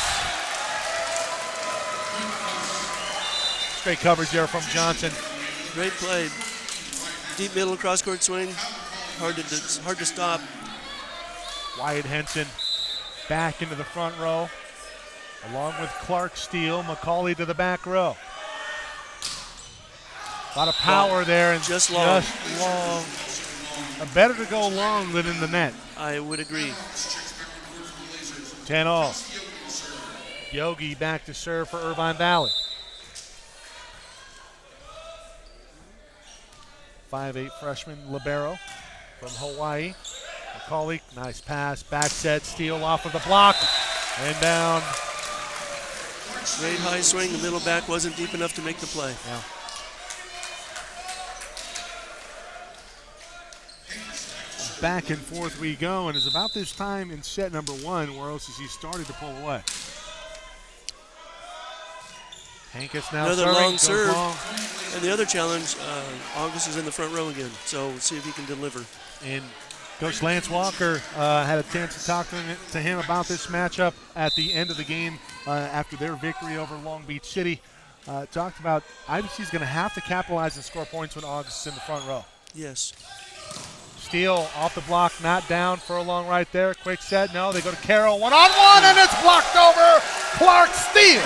S1: Great coverage there from Johnson.
S2: Great play. Deep middle cross-court swing. Hard to stop.
S1: Wyatt Henson back into the front row. Along with Clark Steele. McCauley to the back row. A lot of power there. And
S2: just long.
S1: Better to go long than in the net.
S2: I would agree.
S1: 10-all. Yogi back to serve for Irvine Valley. 5'8" freshman libero from Hawaii. McCauley, nice pass, back set, steal off of the block, and down.
S2: Great high swing, the middle back wasn't deep enough to make the play.
S1: Yeah. Back and forth we go, and it's about this time in set number 1 where OCC started to pull away. Hankus now
S2: another
S1: serving,
S2: long serve.
S1: long.
S2: And the other challenge, August is in the front row again, so we'll see if he can deliver.
S1: And Coach Lance Walker had a chance to talk to him about this matchup at the end of the game after their victory over Long Beach City. Talked about IBC's going to have to capitalize and score points when August is in the front row.
S2: Yes.
S1: Steele off the block, not down. Furlong right there. Quick set. No, they go to Carroll. One-on-one, and it's blocked over. Clark Steele.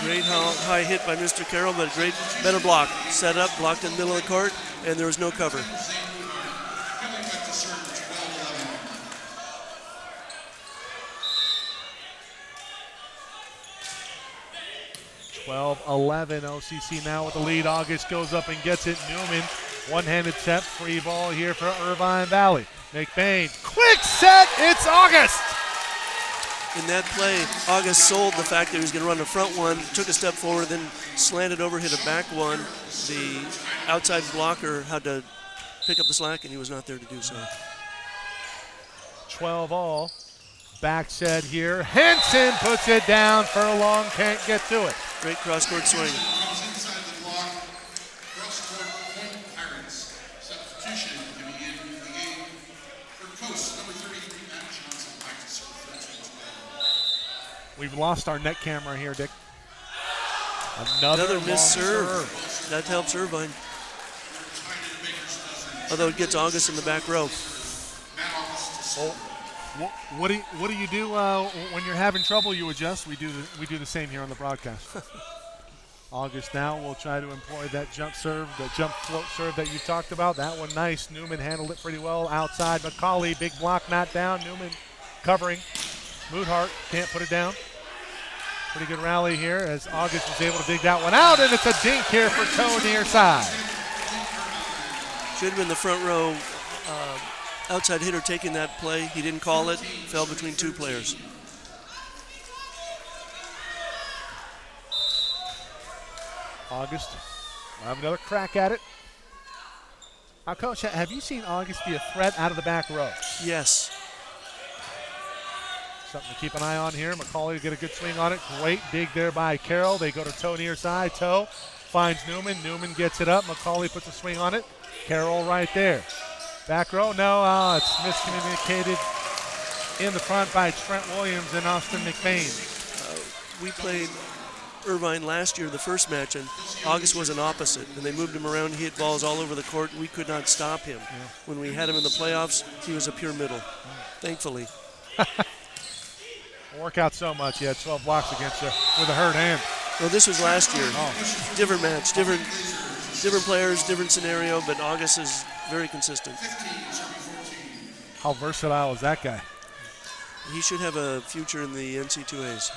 S2: Great high hit by Mr. Carroll, but a better block. Set up, blocked in the middle of the court, and there was no cover.
S1: 12-11, OCC now with the lead. August goes up and gets it. Newman, one-handed set, free ball here for Irvine Valley. McBain, quick set, it's August!
S2: In that play, August sold the fact that he was going to run the front one, took a step forward, then slanted over, hit a back one. The outside blocker had to pick up the slack, and he was not there to do so.
S1: 12-all. Back set here. Henson puts it down for a long, can't get to it.
S2: Great cross-court swing.
S1: We've lost our net camera here, Dick. Another
S2: missed serve. That helps Irvine. Although it gets August in the back row.
S1: Well, what do you do when you're having trouble? You adjust. We do the same here on the broadcast. August now will try to employ that jump serve, the jump float serve that you talked about. That one nice. Newman handled it pretty well outside. McCauley, big block, not down. Newman covering. Moodhart can't put it down. Pretty good rally here as August was able to dig that one out, and it's a dink here for Toe near side.
S2: Should have been the front row outside hitter taking that play. He didn't call it. Fell between two players.
S1: August will have another crack at it. Now, Coach, have you seen August be a threat out of the back row?
S2: Yes.
S1: Something to keep an eye on here. McCauley get a good swing on it. Great dig there by Carroll. They go to Toe near side. Toe finds Newman. Newman gets it up. McCauley puts a swing on it. Carroll right there. Back row, no, it's miscommunicated in the front by Trent Williams and Austin McBain.
S2: We played Irvine last year, the first match, and August was an opposite. And they moved him around. He hit balls all over the court. We could not stop him. Yeah. When we had him in the playoffs, he was a pure middle, thankfully.
S1: Work out so much. He had 12 blocks against you with a hurt hand.
S2: Well, this was last year. Different match, different players, different scenario, but August is very consistent.
S1: How versatile is that guy?
S2: He should have a future in the NC2As.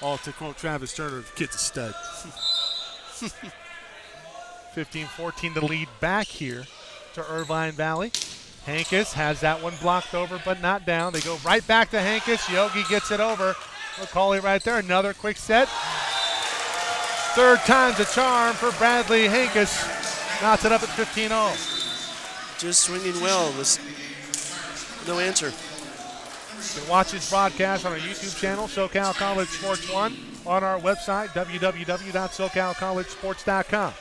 S1: Oh, to quote Travis Turner, the kid's a stud. 15-14 to lead back here to Irvine Valley. Hankus has that one blocked over but not down. They go right back to Hankus. Yogi gets it over. McCauley right there. Another quick set. Third time's a charm for Bradley Hankus. Knots it up at 15-0.
S2: Just swinging well. No answer.
S1: You can watch this broadcast on our YouTube channel, SoCal College Sports 1, on our website, www.socalcollegesports.com.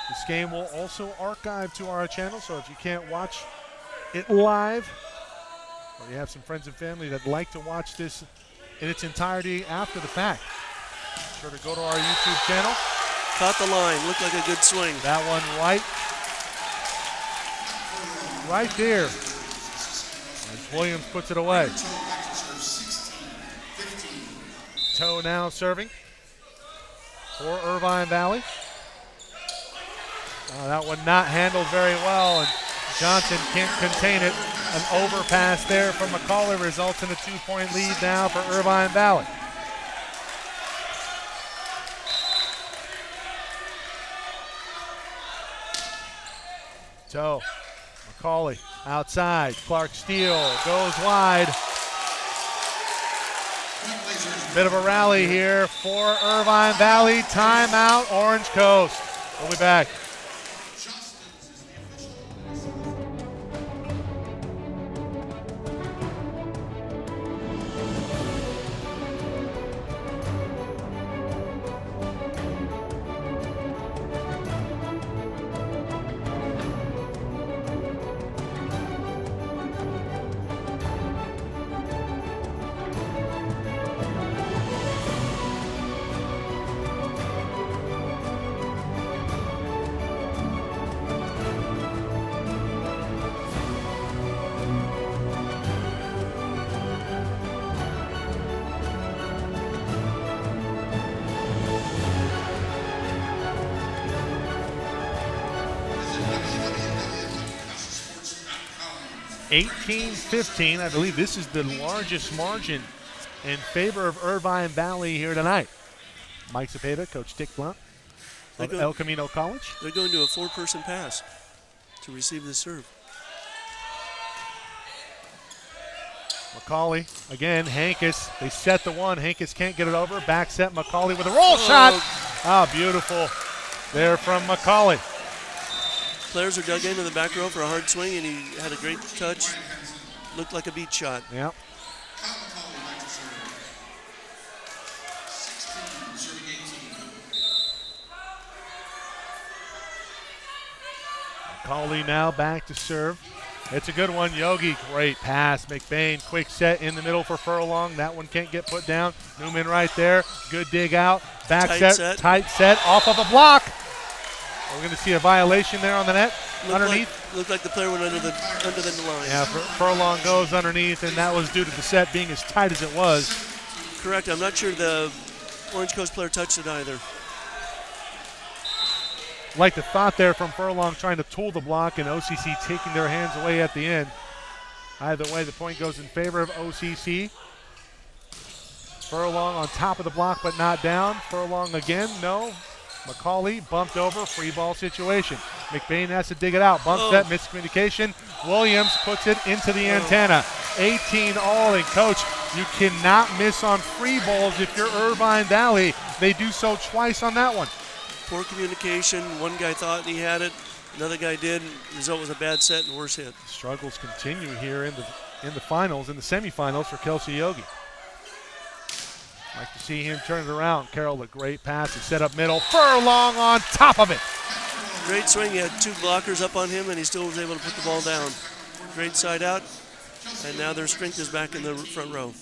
S1: This game will also archive to our channel, so if you can't watch it live, or you have some friends and family that like to watch this in its entirety after the fact, be sure to go to our YouTube channel.
S2: Caught the line. Looked like a good swing.
S1: That one right there. As Williams puts it away. Toe now serving for Irvine Valley. That one not handled very well, and Johnson can't contain it. An overpass there from McCauley results in a 2-point lead now for Irvine Valley. Toe, McCauley outside. Clark Steele goes wide. Bit of a rally here for Irvine Valley. Timeout, Orange Coast. We'll be back. 18-15. I believe this is the largest margin in favor of Irvine Valley here tonight. Mike Cepeda, Coach Dick Blunt of El Camino College.
S2: They're going to a 4-person pass to receive the serve.
S1: McCauley, again, Hankis. They set the one. Hankis can't get it over. Back set, McCauley with a roll shot. Oh, beautiful there from McCauley.
S2: Players are dug into the back row for a hard swing, and he had a great touch. Looked like a beat shot.
S1: Yep. McCauley now back to serve. It's a good one. Yogi, great pass. McBain, quick set in the middle for Furlong. That one can't get put down. Newman right there. Good dig out. Back set, tight set, off of a block. We're going to see a violation there on the net. Underneath.
S2: Looked like the player went under the line.
S1: Yeah, Furlong goes underneath, and that was due to the set being as tight as it was.
S2: Correct. I'm not sure the Orange Coast player touched it either.
S1: Like the thought there from Furlong trying to tool the block and OCC taking their hands away at the end. Either way, the point goes in favor of OCC. Furlong on top of the block but not down. Furlong again, no. McCauley bumped over, free ball situation. McBain has to dig it out. Bump set, miscommunication. Williams puts it into the antenna. 18 all, and coach, you cannot miss on free balls if you're Irvine Valley. They do so twice on that one.
S2: Poor communication. One guy thought he had it, another guy did. The result was a bad set and worse hit.
S1: Struggles continue here in the finals, in the semifinals for Kelsey Yogi. Like to see him turn it around. Carroll, a great pass. He set up middle. Furlong on top of it.
S2: Great swing. He had 2 blockers up on him, and he still was able to put the ball down. Great side out, and now their strength is back in the front row.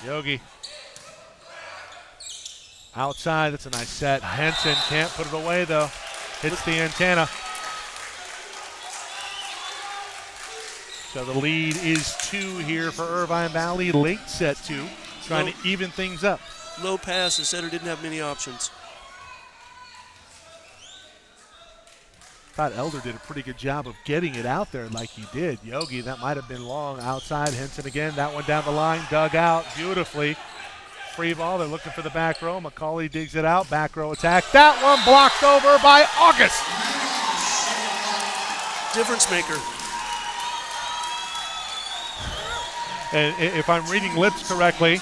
S1: Yogi. Outside, that's a nice set. Henson can't put it away though. Hits the antenna. So the lead is 2 here for Irvine Valley. Late set 2, trying to even things up.
S2: Low pass, the setter didn't have many options.
S1: Thought Elder did a pretty good job of getting it out there like he did. Yogi, that might have been long. Outside, Henson again. That one down the line, dug out beautifully. Free ball, they're looking for the back row. McCauley digs it out, back row attack. That one blocked over by August.
S2: Difference maker.
S1: And if I'm reading lips correctly,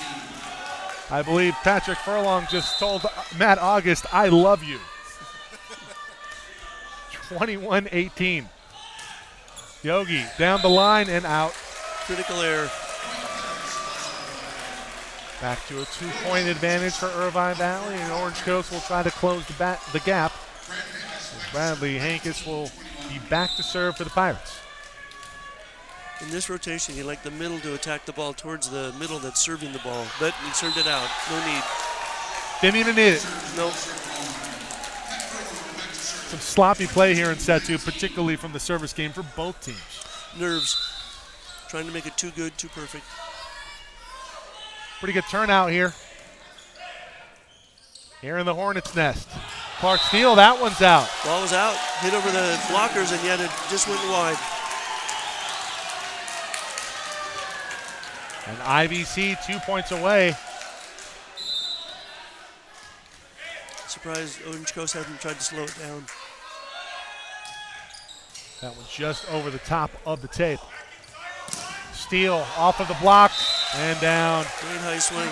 S1: I believe Patrick Furlong just told Matt August, I love you. 21-18. Yogi down the line and out.
S2: Critical error.
S1: Back to a 2-point advantage for Irvine Valley, and Orange Coast will try to close the gap. Bradley Hankis will be back to serve for the Pirates.
S2: In this rotation, you like the middle to attack the ball towards the middle that's serving the ball, but he served it out. No need.
S1: Didn't even need it.
S2: Nope.
S1: Some sloppy play here in set 2, particularly from the service game for both teams.
S2: Nerves. Trying to make it too good, too perfect.
S1: Pretty good turnout here. Here in the Hornets' nest. Clark Steele, that one's out.
S2: Ball was out, hit over the blockers, and yet it just went wide.
S1: And IVC 2 points away.
S2: Surprised Orange Coast hasn't tried to slow it down.
S1: That one just over the top of the tape. Steele off of the block and down.
S2: Great high swing.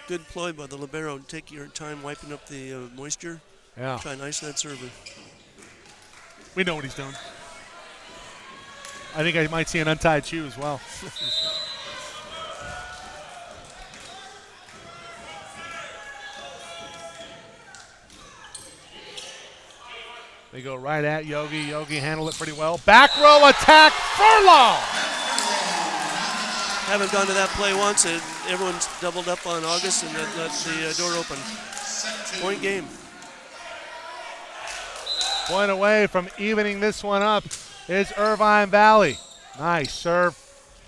S2: Good ploy by the libero. Take your time wiping up the moisture.
S1: Yeah.
S2: Try and ice that server.
S1: We know what he's doing. I think I might see an untied shoe as well. They go right at Yogi. Yogi handled it pretty well. Back row attack, Furlong!
S2: haven't gone to that play once, and everyone's doubled up on August and let the door open. Point game.
S1: Point away from evening this one up is Irvine Valley. Nice serve.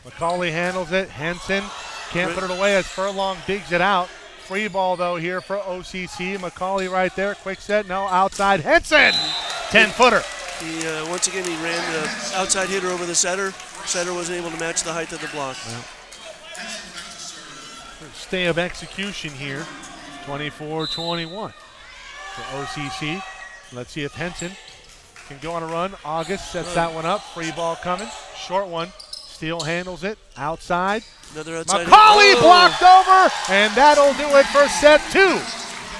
S1: McCauley handles it. Henson can't put it away as Furlong digs it out. Free ball, though, here for OCC. McCauley right there. Quick set. No, outside. Henson! 10-footer.
S2: Once again, he ran the outside hitter over the setter. Setter wasn't able to match the height of the block.
S1: Well, stay of execution here. 24-21 for OCC. Let's see if Henson can go on a run. August sets that one up. Free ball coming. Short one. Steele handles it. Outside.
S2: Another outside.
S1: McCauley blocked over, and that'll do it for set 2.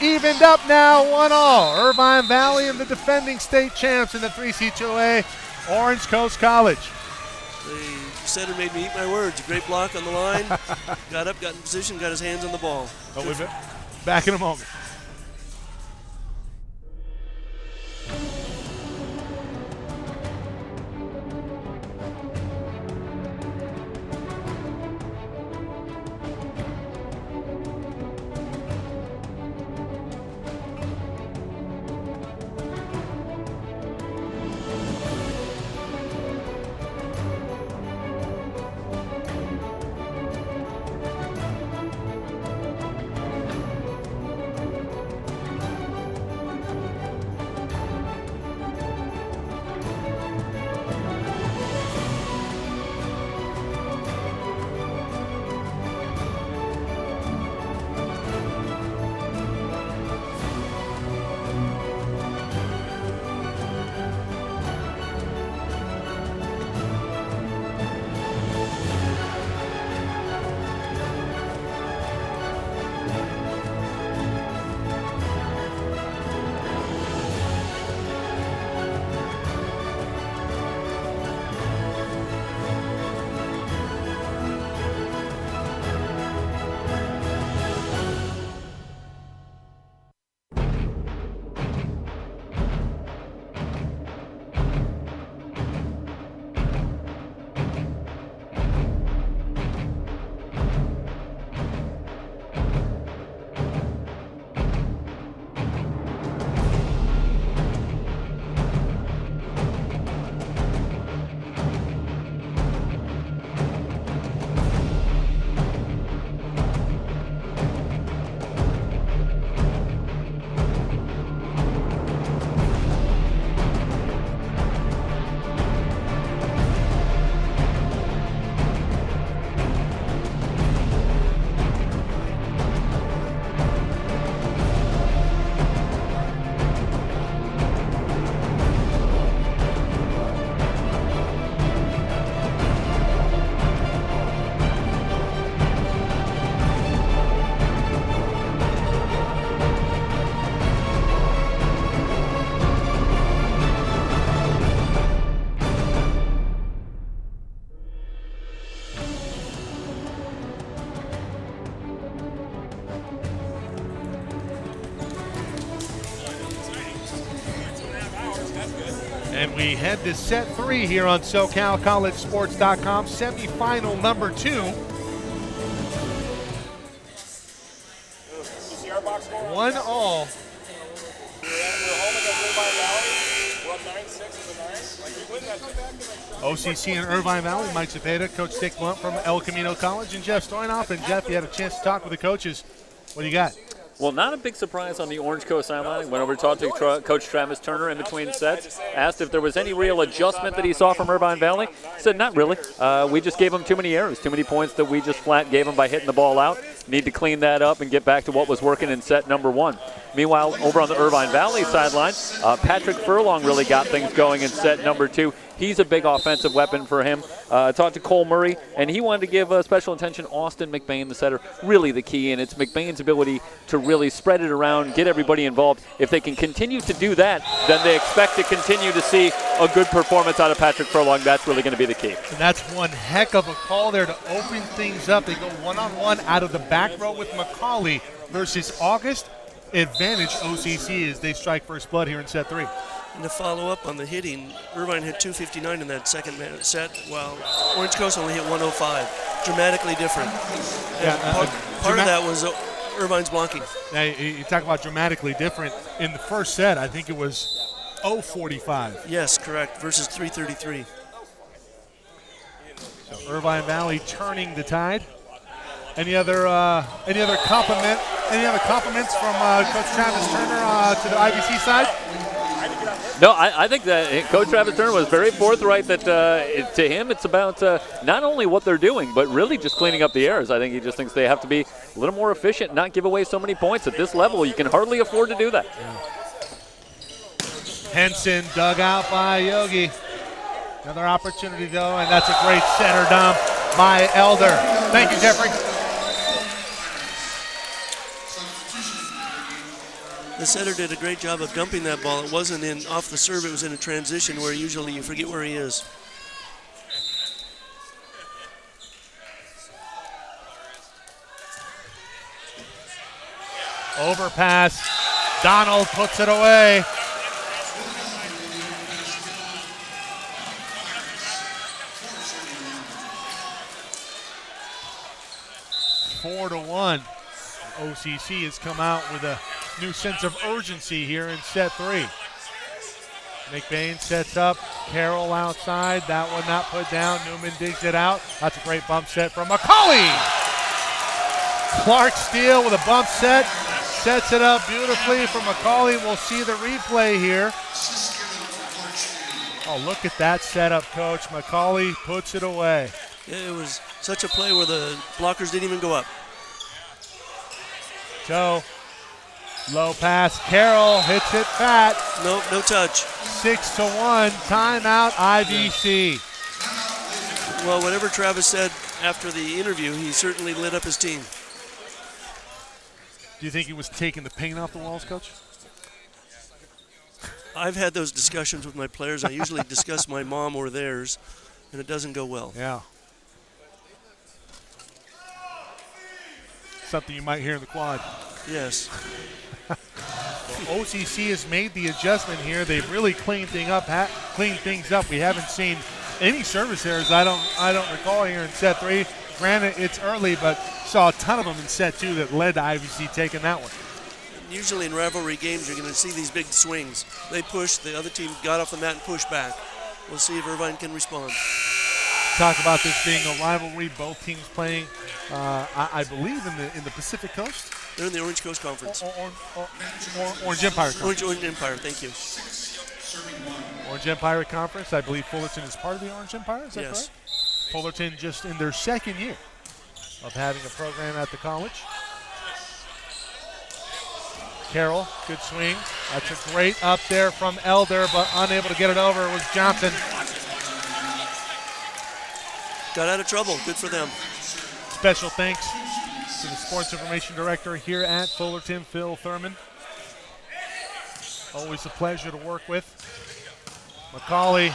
S1: Evened up now, 1-1. Irvine Valley and the defending state champs in the 3C2A, Orange Coast College.
S2: The setter made me eat my words. Great block on the line. Got up, got in position, got his hands on the ball.
S1: But we'll be back in a moment. And we head to set 3 here on SoCalCollegeSports.com, semifinal number 2. 1-1. OCC and Irvine Valley. Mike Cepeda, Coach Dick Blunt from El Camino College, and Jeff Stoynoff. And Jeff, you had a chance to talk with the coaches. What do you got?
S4: Well, not a big surprise on the Orange Coast sideline. Went over to talk to Coach Travis Turner in between sets. Asked if there was any real adjustment that he saw from Irvine Valley. Said not really. We just gave him too many errors, too many points that we just flat gave him by hitting the ball out. Need to clean that up and get back to what was working in set number 1. Meanwhile, over on the Irvine Valley sideline, Patrick Furlong really got things going in set number 2. He's a big offensive weapon for him. Talked to Cole Murray, and he wanted to give special attention Austin McBain, the setter, really the key, and it's McBain's ability to really spread it around, get everybody involved. If they can continue to do that, then they expect to continue to see a good performance out of Patrick Furlong. That's really going to be the key.
S1: And that's one heck of a call there to open things up. They go one-on-one out of the back row with McCauley versus August. Advantage OCC as they strike first blood here in set 3.
S2: And to follow up on the hitting, Irvine hit 259 in that second set, while Orange Coast only hit 105. Dramatically different.
S1: Yeah,
S2: part of that was Irvine's blocking.
S1: Now, you talk about dramatically different. In the first set, I think it was 0.45.
S2: Yes, correct, versus 333.
S1: So Irvine Valley turning the tide. Any other compliments from Coach Travis Turner to the IVC side?
S4: No, I think that Coach Travis Turner was very forthright that to him it's about not only what they're doing, but really just cleaning up the errors. I think he just thinks they have to be a little more efficient, not give away so many points. At this level, you can hardly afford to do that.
S1: Yeah. Henson dug out by Yogi. Another opportunity, though, and that's a great center dump by Elder. Thank you, Jeffrey.
S2: The setter did a great job of dumping that ball. It wasn't in off the serve, it was in a transition where usually you forget where he is.
S1: Overpass. Donald puts it away. Four to 1. OCC has come out with a new sense of urgency here in set 3. McBain sets up. Carroll outside. That one not put down. Newman digs it out. That's a great bump set from McCauley. Clark Steele with a bump set. Sets it up beautifully for McCauley. We'll see the replay here. Oh, look at that setup, Coach. McCauley puts it away.
S2: Yeah, it was such a play where the blockers didn't even go up.
S1: Joe, low pass. Carroll hits it fat.
S2: Nope, no touch.
S1: 6 to 1. Timeout, IVC.
S2: Well, whatever Travis said after the interview, he certainly lit up his team.
S1: Do you think he was taking the paint off the walls, Coach?
S2: I've had those discussions with my players. I usually discuss my mom or theirs, and it doesn't go well.
S1: Yeah. Something you might hear in the quad.
S2: Yes.
S1: OCC has made the adjustment here. They've really cleaned things up. We haven't seen any service errors. I don't recall here in set 3. Granted, it's early, but saw a ton of them in set 2 that led to IVC taking that one.
S2: Usually in rivalry games, you're going to see these big swings. They push, the other team got off the mat and pushed back. We'll see if Irvine can respond.
S1: Talk about this being a rivalry. Both teams playing, I believe, in the Pacific Coast.
S2: They're in the Orange Coast Conference.
S1: Orange Empire Conference.
S2: Orange Empire, thank you.
S1: Orange Empire Conference. I believe Fullerton is part of the Orange Empire. Is that
S2: Yes.
S1: correct? Fullerton just in their second year of having a program at the college. Carroll, good swing. That's a great up there from Elder, but unable to get it over was Johnson.
S2: Got out of trouble. Good for them.
S1: Special thanks to the Sports Information Director here at Fullerton, Phil Thurman. Always a pleasure to work with. McCauley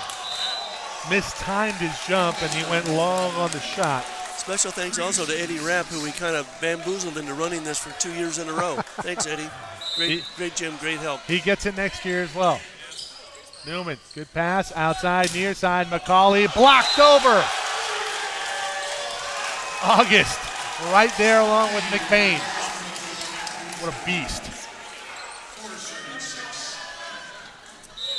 S1: mistimed his jump, and he went long on the shot.
S2: Special thanks also to Eddie Rapp, who we kind of bamboozled into running this for 2 years in a row. Thanks, Eddie. Great Jim, great help.
S1: He gets it next year as well. Newman, good pass, outside, near side. McCauley blocked over. August, right there along with McBain. What a beast.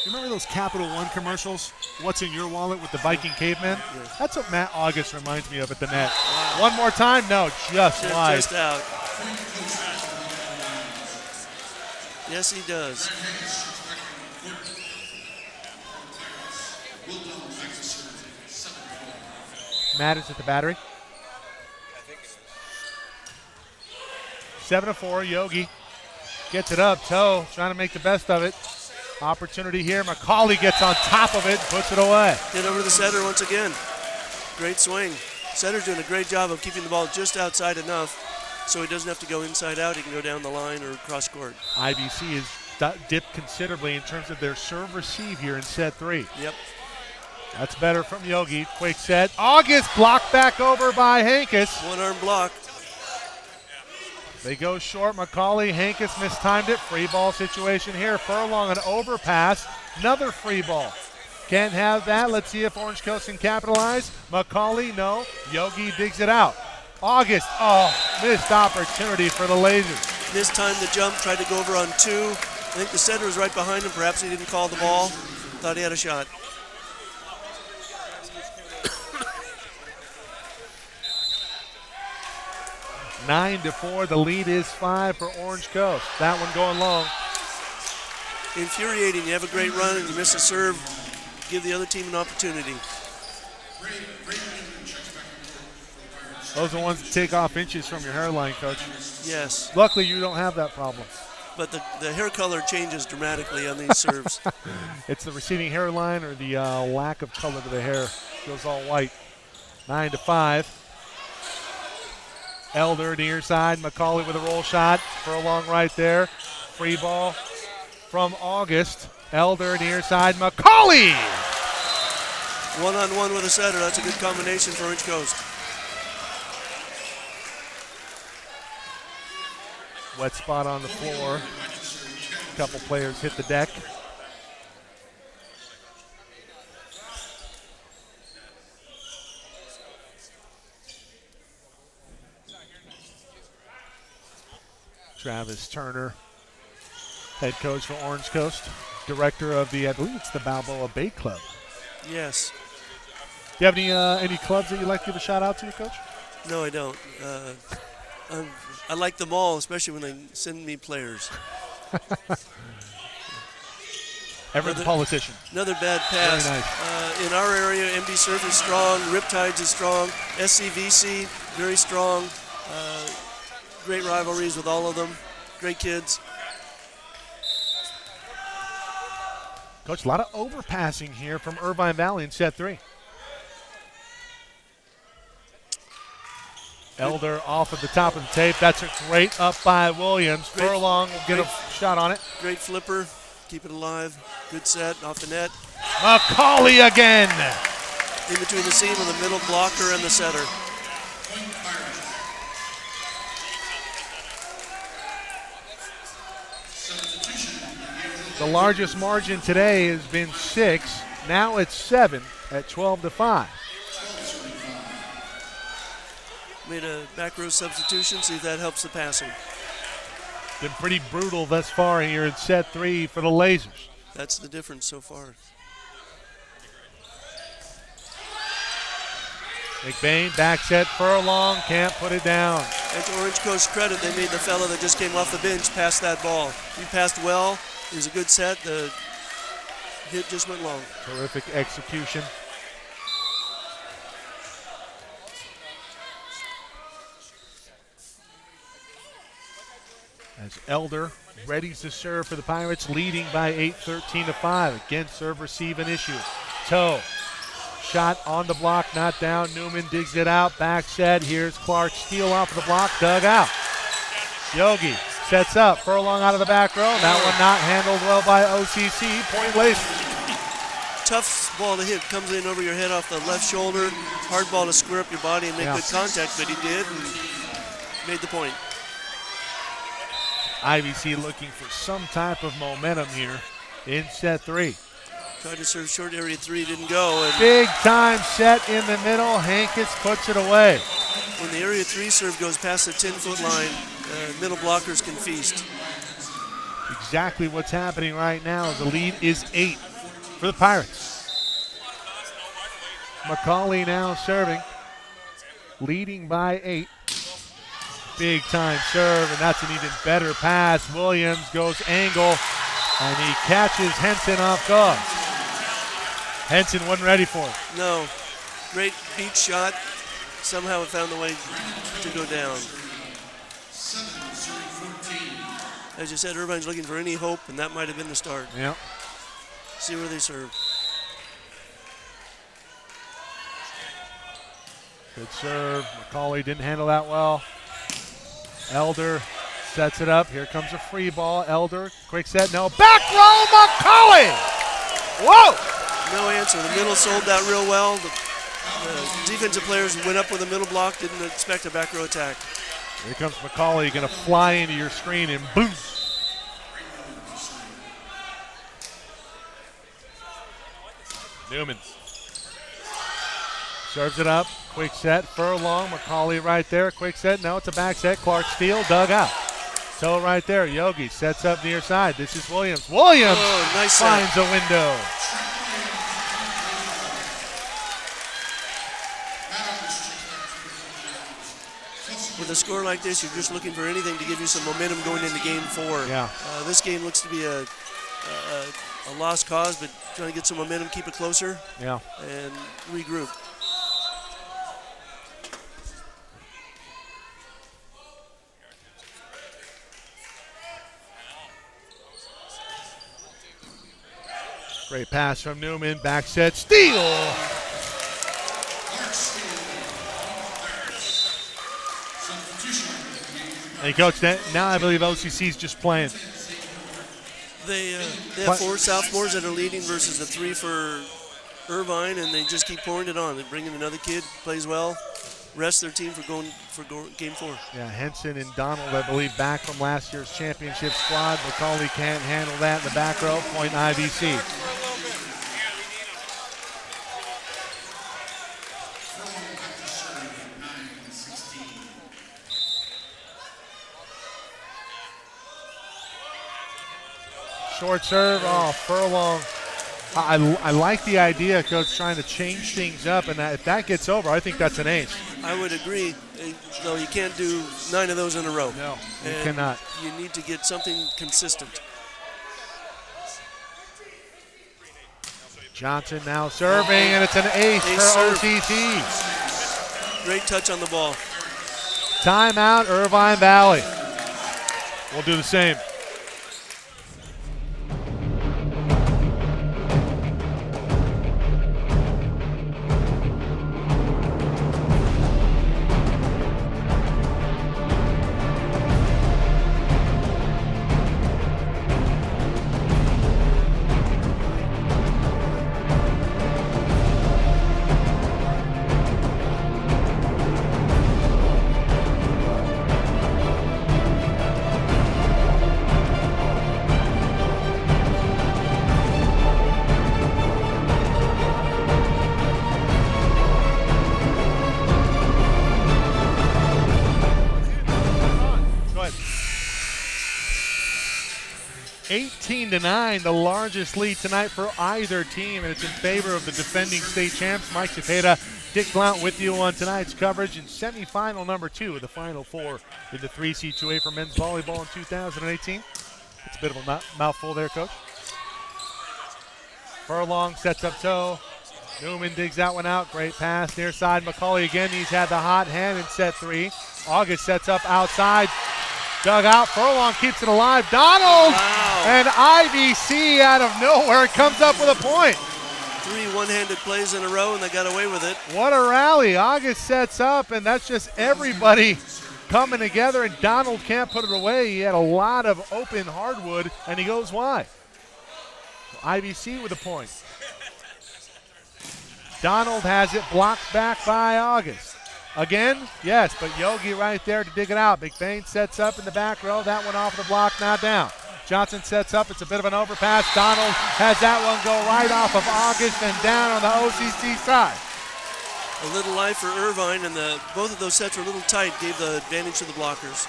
S1: You remember those Capital One commercials? What's in your wallet with the Viking caveman?
S2: Yes.
S1: That's what Matt August reminds me of at the net. Wow. One more time? No, just wide.
S2: Just out. Yes, he does.
S1: Matt is at the battery. 7-4, Yogi gets it up. Toe trying to make the best of it. Opportunity here. McCauley gets on top of it and puts it away.
S2: Hit over the setter once again. Great swing. Setter's doing a great job of keeping the ball just outside enough so he doesn't have to go inside out. He can go down the line or cross court.
S1: IVC has dipped considerably in terms of their serve receive here in set 3.
S2: Yep.
S1: That's better from Yogi. Quick set. August blocked back over by Hankus.
S2: One arm block.
S1: They go short. McCauley, Hankus mistimed it. Free ball situation here. Furlong an overpass. Another free ball. Can't have that. Let's see if Orange Coast can capitalize. McCauley, no. Yogi digs it out. August, missed opportunity for the Lasers.
S2: This time the jump, tried to go over on 2. I think the center was right behind him. Perhaps he didn't call the ball. Thought he had a shot.
S1: Nine to 4. The lead is 5 for Orange Coast. That one going long.
S2: Infuriating. You have a great run and you miss a serve. Give the other team an opportunity.
S1: Those are the ones that take off inches from your hairline, Coach.
S2: Yes.
S1: Luckily, you don't have that problem.
S2: But the hair color changes dramatically on these serves.
S1: It's the receding hairline or the lack of color to the hair. Goes all white. 9 to 5. Elder near side. McCauley with a roll shot. Furlong right there. Free ball from August. Elder near side. McCauley!
S2: One-on-one with a setter. That's a good combination for Orange Coast.
S1: Wet spot on the floor. A couple players hit the deck. Travis Turner, head coach for Orange Coast, director of I believe it's the Balboa Bay Club.
S2: Yes.
S1: Do you have any clubs that you'd like to give a shout out to, Coach?
S2: No, I don't. I like them all, especially when they send me players.
S1: Everett politician.
S2: Another bad pass.
S1: Very nice.
S2: In our area, MD Surf is strong, Riptides is strong, SCVC, very strong. Great rivalries with all of them. Great kids.
S1: Coach, a lot of overpassing here from Irvine Valley in set 3. Elder off at the top of the tape. That's a great up by Williams. Furlong will get a shot on it.
S2: Great flipper. Keep it alive. Good set off the net.
S1: McCauley again.
S2: In between the seam of the middle blocker and the setter.
S1: The largest margin today has been 6. Now it's 7 at 12 to 5.
S2: Made a back row substitution, see if that helps the passing.
S1: Been pretty brutal thus far here in set 3 for the Lasers.
S2: That's the difference so far.
S1: McBain, back set, Furlong, can't put it down.
S2: And to Orange Coast credit, they made the fellow that just came off the bench pass that ball. He passed well. It was a good set. The hit just went long.
S1: Terrific execution. As Elder readies to serve for the Pirates, leading by 8, 13 to 5. Again, serve receive an issue. Toe. Shot on the block, not down. Newman digs it out. Back set. Here's Clark. Steal off of the block. Dug out. Yogi sets up. Furlong out of the back row. That one not handled well by OCC. Point Lasers.
S2: Tough ball to hit. Comes in over your head off the left shoulder. Hard ball to square up your body and make good contact, but he did and made the point.
S1: IVC looking for some type of momentum here in set 3.
S2: Tried to serve short area 3, didn't go. And
S1: big time set in the middle. Hankins puts it away.
S2: When the area 3 serve goes past the 10-foot line, middle blockers can feast.
S1: Exactly what's happening right now. The lead is 8 for the Pirates. McCauley now serving, leading by 8. Big time serve, and that's an even better pass. Williams goes angle, and he catches Henson off guard. Henson wasn't ready for it.
S2: No. Great beat shot. Somehow it found the way to go down. As you said, Irvine's looking for any hope, and that might have been the start.
S1: Yeah.
S2: See where they serve.
S1: Good serve. McCauley didn't handle that well. Elder sets it up. Here comes a free ball. Elder, quick set, no. Back row, McCauley! Whoa!
S2: No answer. The middle sold that real well. The defensive players went up with a middle block, didn't expect a back row attack.
S1: Here comes McCauley, going to fly into your screen and boom. Newman serves it up. Quick set, Furlong, McCauley right there. Quick set, no, it's a back set. Clark steal, dug out. So right there, Yogi sets up near side. This is Williams. Williams
S2: nice
S1: finds a window.
S2: With a score like this, you're just looking for anything to give you some momentum going into game 4.
S1: Yeah.
S2: This game looks to be a lost cause, but trying to get some momentum, keep it closer,
S1: Yeah.
S2: and regroup.
S1: Great pass from Newman. Back set, steal. Hey, Coach, now I believe OCC is just playing.
S2: They have 4 sophomores that are leading versus the 3 for Irvine, and they just keep pouring it on. They bring in another kid, plays well, rest their team for game 4.
S1: Yeah, Henson and Donald, I believe, back from last year's championship squad. McCauley can't handle that in the back row. Point IVC. Short serve, Furlong. I like the idea, Coach, trying to change things up, and if that gets over, I think that's an ace.
S2: I would agree. No, you can't do 9 of those in a row.
S1: No, you
S2: And
S1: cannot.
S2: You need to get something consistent.
S1: Johnson now serving, and it's an ace for
S2: serve.
S1: OCC.
S2: Great touch on the ball.
S1: Timeout, Irvine Valley. We'll do the same. Go ahead. 18-9, the largest lead tonight for either team, and it's in favor of the defending state champs. Mike Cepeda, Dick Blount with you on tonight's coverage in semifinal number 2 of the Final Four in the 3C2A for men's volleyball in 2018. It's a bit of a mouthful there, Coach. Furlong sets up toe. Newman digs that one out. Great pass near side. McCauley again. He's had the hot hand in set 3. August sets up outside. Dug out. Furlong keeps it alive. Donald!
S2: Wow.
S1: And IVC out of nowhere comes up with a point.
S2: 3 one-handed plays in a row, and they got away with it.
S1: What a rally. August sets up, and that's just everybody coming together, and Donald can't put it away. He had a lot of open hardwood, and he goes wide. IVC with a point. Donald has it blocked back by August. Again, yes, but Yogi right there to dig it out. McBain sets up in the back row. That one off the block, now down. Johnson sets up. It's a bit of an overpass. Donald has that one go right off of August and down on the OCC side.
S2: A little life for Irvine, and both of those sets were a little tight, gave the advantage to the blockers.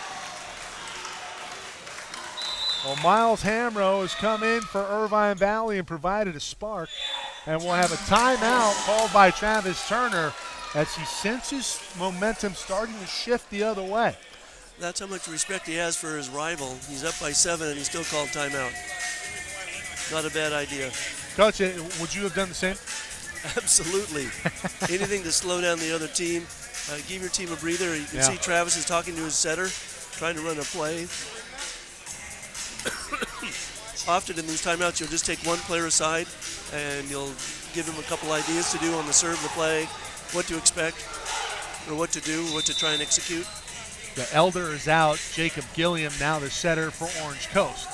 S1: Well, Miles Hamrow has come in for Irvine Valley and provided a spark. And we'll have a timeout called by Travis Turner as he senses momentum starting to shift the other way.
S2: That's how much respect he has for his rival. He's up by 7, and he still called timeout. Not a bad idea.
S1: Coach, would you have done the same?
S2: Absolutely. Anything to slow down the other team. Give your team a breather. You can see Travis is talking to his setter, trying to run a play. Often in these timeouts, you'll just take one player aside, and you'll give him a couple ideas to do on the serve, the play, what to expect, or what to do, what to try and execute.
S1: The elder is out. Jacob Gilliam now the setter for Orange Coast.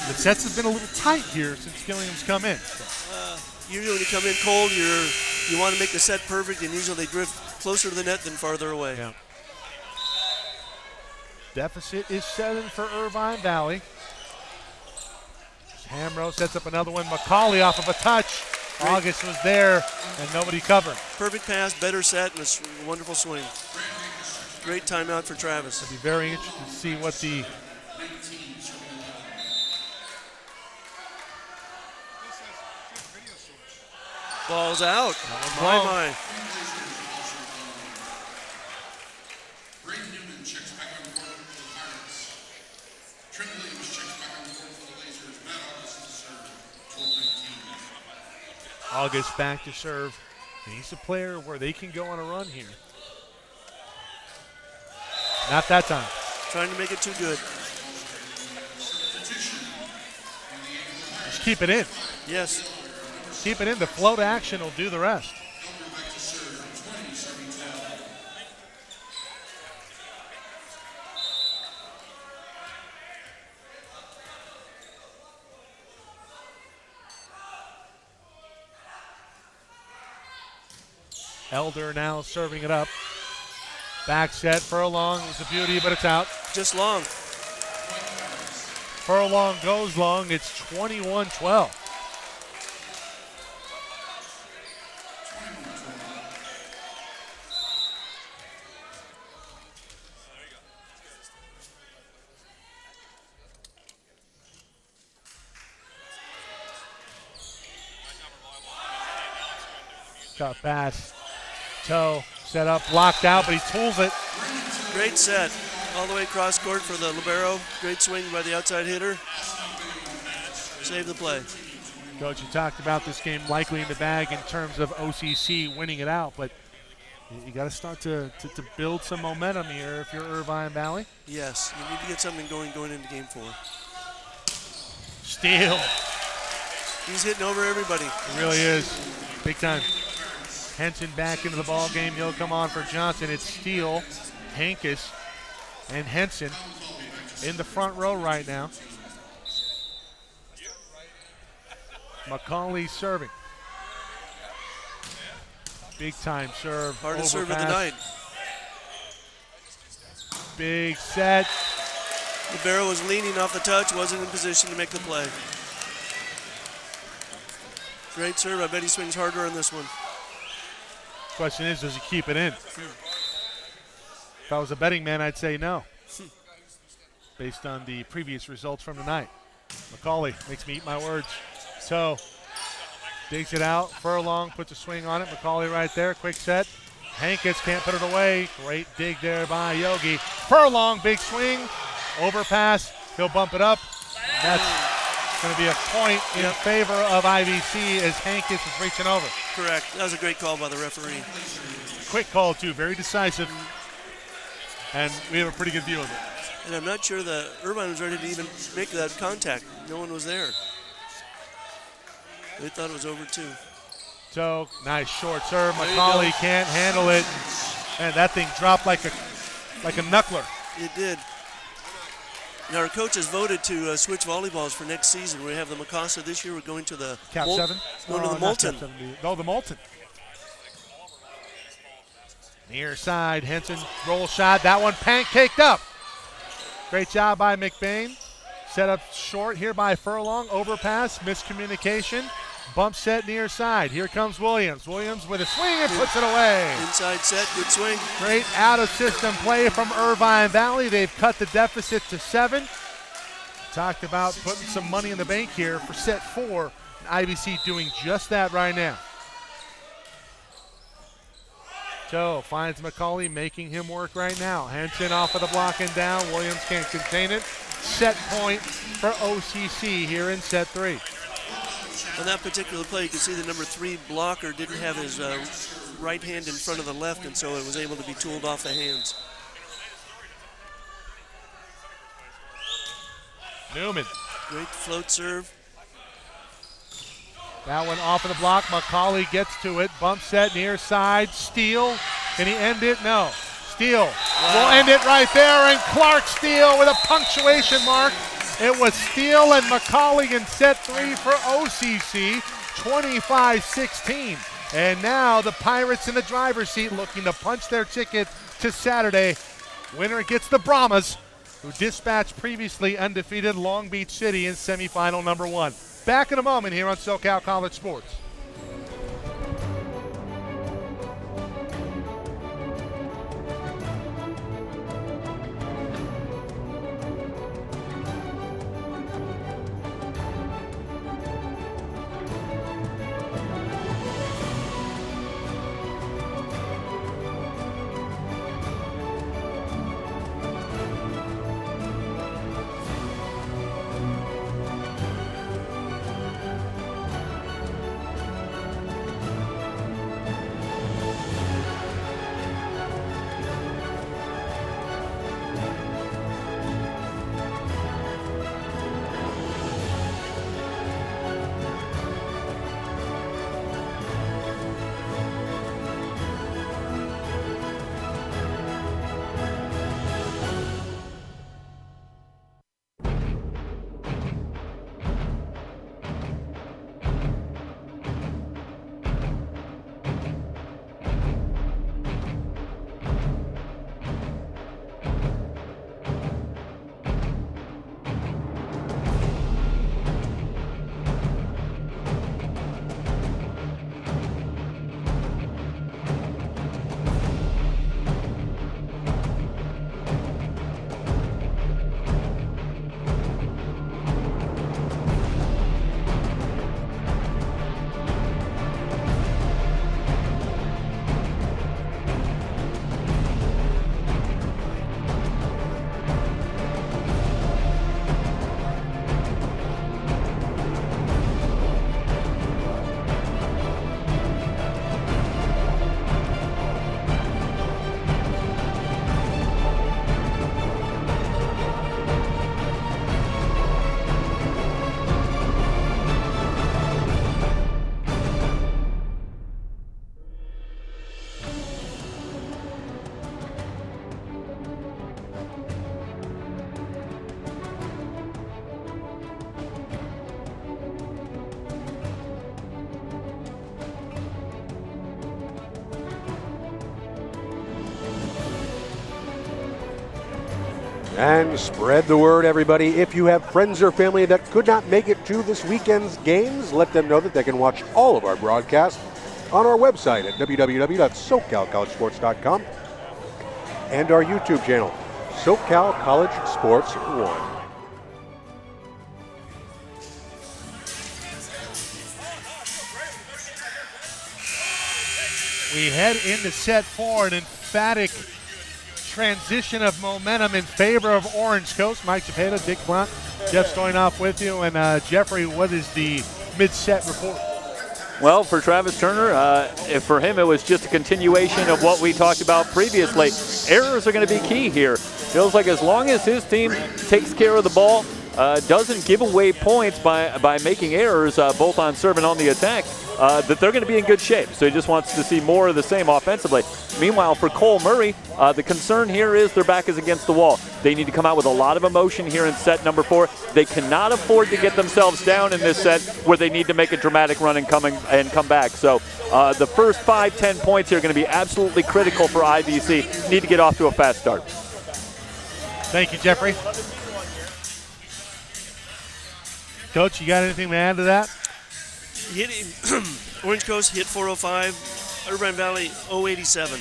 S1: The sets have been a little tight here since Gilliam's come in.
S2: Usually when you come in cold, you want to make the set perfect, and usually they drift closer to the net than farther away.
S1: Yeah. Deficit is 7 for Irvine Valley. Hamro sets up another one. McCauley off of a touch.
S2: Great.
S1: August was there, and nobody covered.
S2: Perfect pass, better set, and a wonderful swing. Great timeout for Travis.
S1: I'd be very interested to see what the
S2: ball's out.
S1: Ball.
S2: My.
S1: August back to serve. And he's a player where they can go on a run here. Not that time.
S2: Trying to make it too good.
S1: Just keep it in.
S2: Yes.
S1: Keep it in. The float action will do the rest. Elder now serving it up. Back set, Furlong was a beauty, but it's out.
S2: Just long.
S1: Furlong goes long. It's 21-12. Tough pass. Toe set up, blocked out, but he tools it.
S2: Great set. All the way across court for the libero. Great swing by the outside hitter. Save the play.
S1: Coach, you talked about this game likely in the bag in terms of OCC winning it out, but you got to start to build some momentum here if you're Irvine Valley.
S2: Yes, you need to get something going into game 4.
S1: Steal.
S2: He's hitting over everybody.
S1: It really is. Big time. Henson back into the ball game. He'll come on for Johnson. It's Steele, Hankus, and Henson in the front row right now. McCauley serving. Big time serve.
S2: Hardest serve of the
S1: Overpass.
S2: night.
S1: Big set.
S2: Libero was leaning off the touch, wasn't in position to make the play. Great serve. I bet he swings harder on this one.
S1: Question is, does he keep it in? If I was a betting man, I'd say no, based on the previous results from tonight. McCauley makes me eat my words. So, digs it out. Furlong puts a swing on it. McCauley right there. Quick set. Hankus can't put it away. Great dig there by Yogi. Furlong, big swing. Overpass. He'll bump it up. That's going to be a point in favor of IVC as Hankus is reaching over.
S2: Correct. That was a great call by the referee.
S1: Quick call, too. Very decisive. And we have a pretty good view of it.
S2: And I'm not sure that Irvine was ready to even make that contact. No one was there. They thought it was over, too.
S1: So, nice short serve.
S2: There you
S1: McCauley
S2: go.
S1: can't handle it. Man, that thing dropped like a knuckler.
S2: It did. Now, our coach has voted to switch volleyballs for next season. We have the Mikasa this year. We're going to the
S1: Cap 7?
S2: Going to the
S1: not
S2: Molten.
S1: Cap 7. No, the Molten. Near side, Henson, roll shot. That one pancaked up. Great job by McBain. Set up short here by Furlong. Overpass, miscommunication. Bump set near side. Here comes Williams. Williams with a swing and puts it away.
S2: Inside set, good swing.
S1: Great out-of-system play from Irvine Valley. They've cut the deficit to 7. Talked about putting some money in the bank here for set 4. IVC doing just that right now. Joe finds McCauley, making him work right now. Henson off of the block and down. Williams can't contain it. Set point for OCC here in set 3.
S2: On that particular play, you can see the number 3 blocker didn't have his right hand in front of the left, and so it was able to be tooled off the hands.
S1: Newman.
S2: Great float serve.
S1: That one off of the block. McCauley gets to it. Bump set near side. Steele. Can he end it? No. Steele will end it right there, and Clark Steele with a punctuation mark. It was Steele and McCauley in set 3 for OCC, 25-16. And now the Pirates in the driver's seat looking to punch their ticket to Saturday. Winner gets the Brahmas. who dispatched previously undefeated Long Beach City in semifinal number 1. Back in a moment here on SoCal College Sports.
S3: And spread the word, everybody. If you have friends or family that could not make it to this weekend's games, let them know that they can watch all of our broadcasts on our website at www.socalcollegesports.com and our YouTube channel, SoCal College Sports 1.
S1: We head into set 4, an emphatic transition of momentum in favor of Orange Coast. Mike Cepeda, Dick Blunt, Jeff Stoynoff with you. And Jeffrey, what is the mid-set report?
S4: Well, for Travis Turner, for him it was just a continuation of what we talked about previously. Errors are going to be key here. Feels like as long as his team takes care of the ball, doesn't give away points by making errors both on serve and on the attack, that they're going to be in good shape. So he just wants to see more of the same offensively. Meanwhile, for Cole Murray, the concern here is their back is against the wall. They need to come out with a lot of emotion here in set number 4. They cannot afford to get themselves down in this set where they need to make a dramatic run and come back. So the first 5-10 points here are going to be absolutely critical for IVC. Need to get off to a fast start.
S1: Thank you, Jeffrey. Coach, you got anything to add to that?
S2: Orange Coast hit 405, Irvine Valley 087.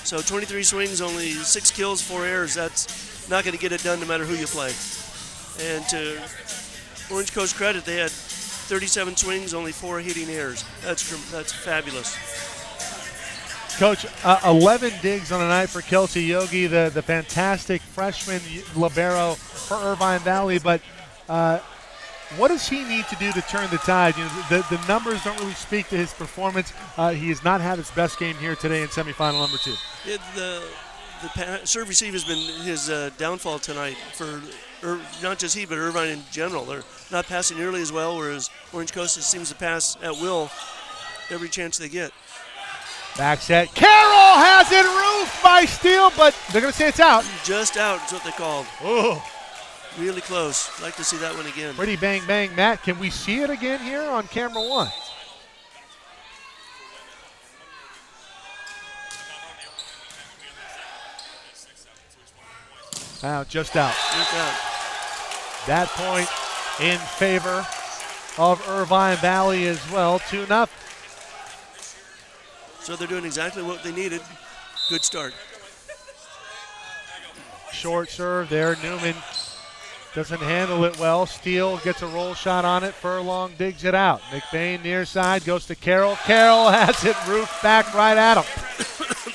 S2: So 23 swings, only 6 kills, 4 errors. That's not going to get it done no matter who you play. And to Orange Coast credit, they had 37 swings, only 4 hitting errors. That's fabulous.
S1: Coach, 11 digs on a night for Kelsey Yogi, the fantastic freshman libero for Irvine Valley. But what does he need to do to turn the tide? You know, the numbers don't really speak to his performance. He has not had his best game here today in semifinal number 2.
S2: The serve receive has been his downfall tonight for not just he, but Irvine in general. They're not passing nearly as well, whereas Orange Coast seems to pass at will every chance they get.
S1: Back set. Carroll has it roofed by Steele, but they're going to say it's out.
S2: Just out is what they called.
S1: Oh.
S2: Really close. Like to see that one again.
S1: Pretty bang, bang. Matt, can we see it again here on camera 1? Now just out.
S2: Just out.
S1: That point in favor of Irvine Valley as well, 2-0.
S2: So they're doing exactly what they needed. Good start.
S1: Short serve there. Newman doesn't handle it well. Steele gets a roll shot on it. Furlong digs it out. McBain near side goes to Carroll. Carroll has it roofed back right at him.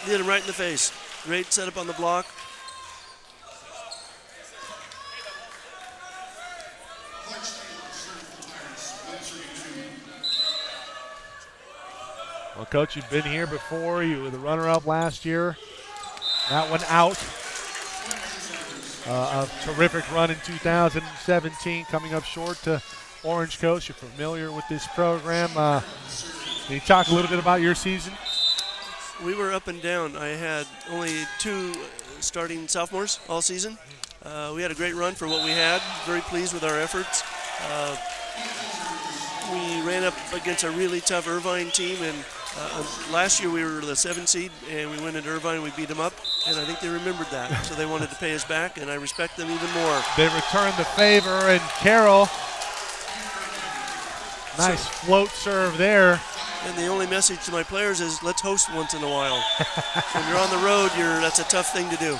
S2: Hit him right in the face. Great setup on the block.
S1: Well, Coach, you've been here before. You were the runner-up last year. That one out. A terrific run in 2017, coming up short to Orange Coast. You're familiar with this program. Can you talk a little bit about your season?
S2: We were up and down. I had only 2 starting sophomores all season. We had a great run for what we had. Very pleased with our efforts. We ran up against a really tough Irvine team, and last year we were the 7th seed, and we went into Irvine and we beat them up, and I think they remembered that. So they wanted to pay us back, and I respect them even more.
S1: They returned the favor, and Carroll, nice float serve there.
S2: And the only message to my players is let's host once in a while. When you're on the road, that's a tough thing to do.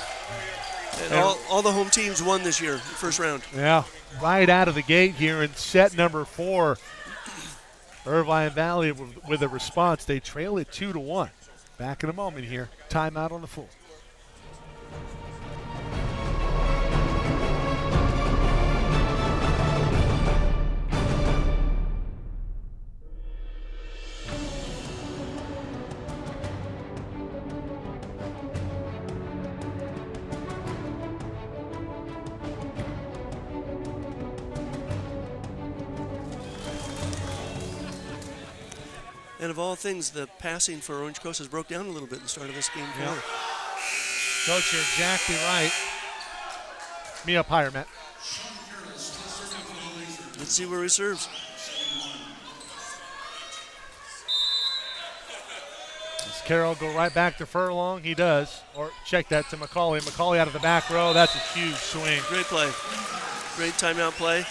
S2: And all the home teams won this year, first round.
S1: Yeah, right out of the gate here in set number 4. Irvine Valley with a response. They trail it 2-1. Back in a moment here. Timeout on the floor.
S2: And of all things, the passing for Orange Coast has broke down a little bit in the start of this game.
S1: Yeah. Coach, you're exactly right. Me up higher, Matt.
S2: Let's see where he serves.
S1: Does Carroll go right back to Furlong? He does. Or check that to McCauley. McCauley out of the back row. That's a huge swing.
S2: Great play. Great timeout play.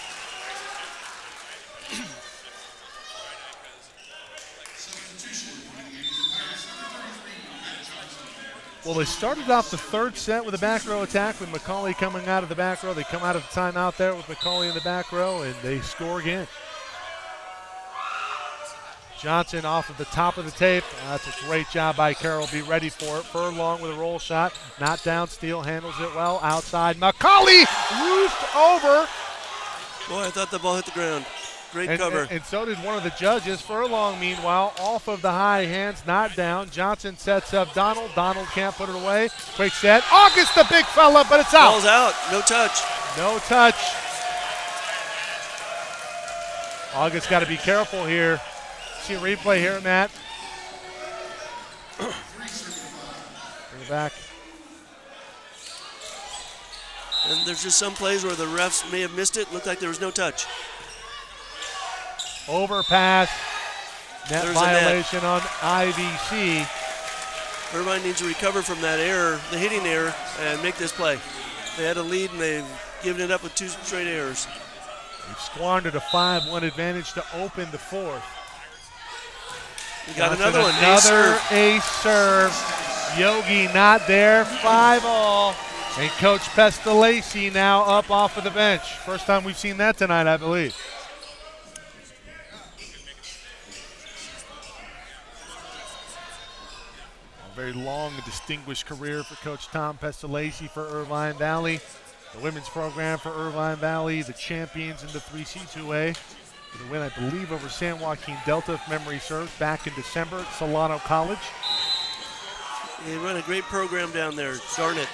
S1: Well, they started off the 3rd set with a back row attack with McCauley coming out of the back row. They come out of the timeout there with McCauley in the back row, and they score again. Johnson off of the top of the tape. That's a great job by Carroll. Be ready for it. Furlong with a roll shot. Not down. Steele handles it well. Outside. McCauley roofed over.
S2: Boy, I thought the ball hit the ground. Great cover.
S1: And so did one of the judges. Furlong, meanwhile, off of the high hands, not down. Johnson sets up Donald. Donald can't put it away. Quick set. August, the big fella, but it's out.
S2: Ball's out. No touch.
S1: No touch. August got to be careful here. See a replay here, Matt. Bring it back.
S2: And there's just some plays where the refs may have missed it. Looked like there was no touch.
S1: Overpass. Net
S2: There's
S1: violation on IVC.
S2: Irvine needs to recover from that error, the hitting error, and make this play. They had a lead, and they've given it up with 2 straight errors.
S1: They've squandered a 5-1 advantage to open the 4th.
S2: We got another one.
S1: Another ace serve. Yogi not there. 5-all. And Coach Pestalacci now up off of the bench. First time we've seen that tonight, I believe. A very long and distinguished career for Coach Tom Pestalacci for Irvine Valley. The women's program for Irvine Valley, the champions in the 3C2A. The win, I believe, over San Joaquin Delta, if memory serves, back in December at Solano College.
S2: They run a great program down there. Darn it.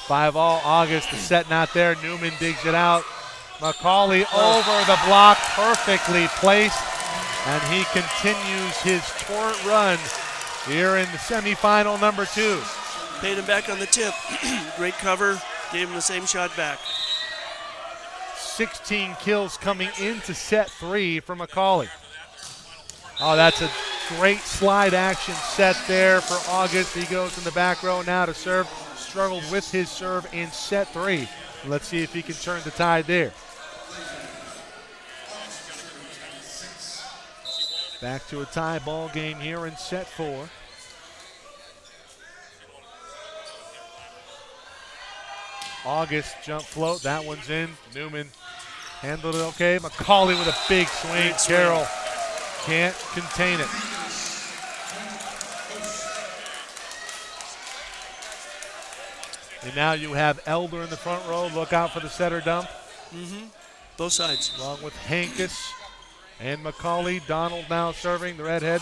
S1: 5-all. August, the set not there. Newman digs it out. McCauley over the block, perfectly placed. And he continues his torrent run here in the semifinal number 2.
S2: Paid him back on the tip. Great cover. Gave him the same shot back.
S1: 16 kills coming into set 3 for McCauley. Oh, that's a Great slide action set there for August. He goes in the back row now to serve. Struggled with his serve in set 3. Let's see if he can turn the tide there. Back to a tie ball game here in set 4. August jump float. That one's in. Newman handled it okay. McCauley with a big swing. Carroll can't contain it. And now you have Elder in the front row. Look out for the setter dump.
S2: Both sides.
S1: Along with Hankus and McCauley. Donald now serving, the redhead.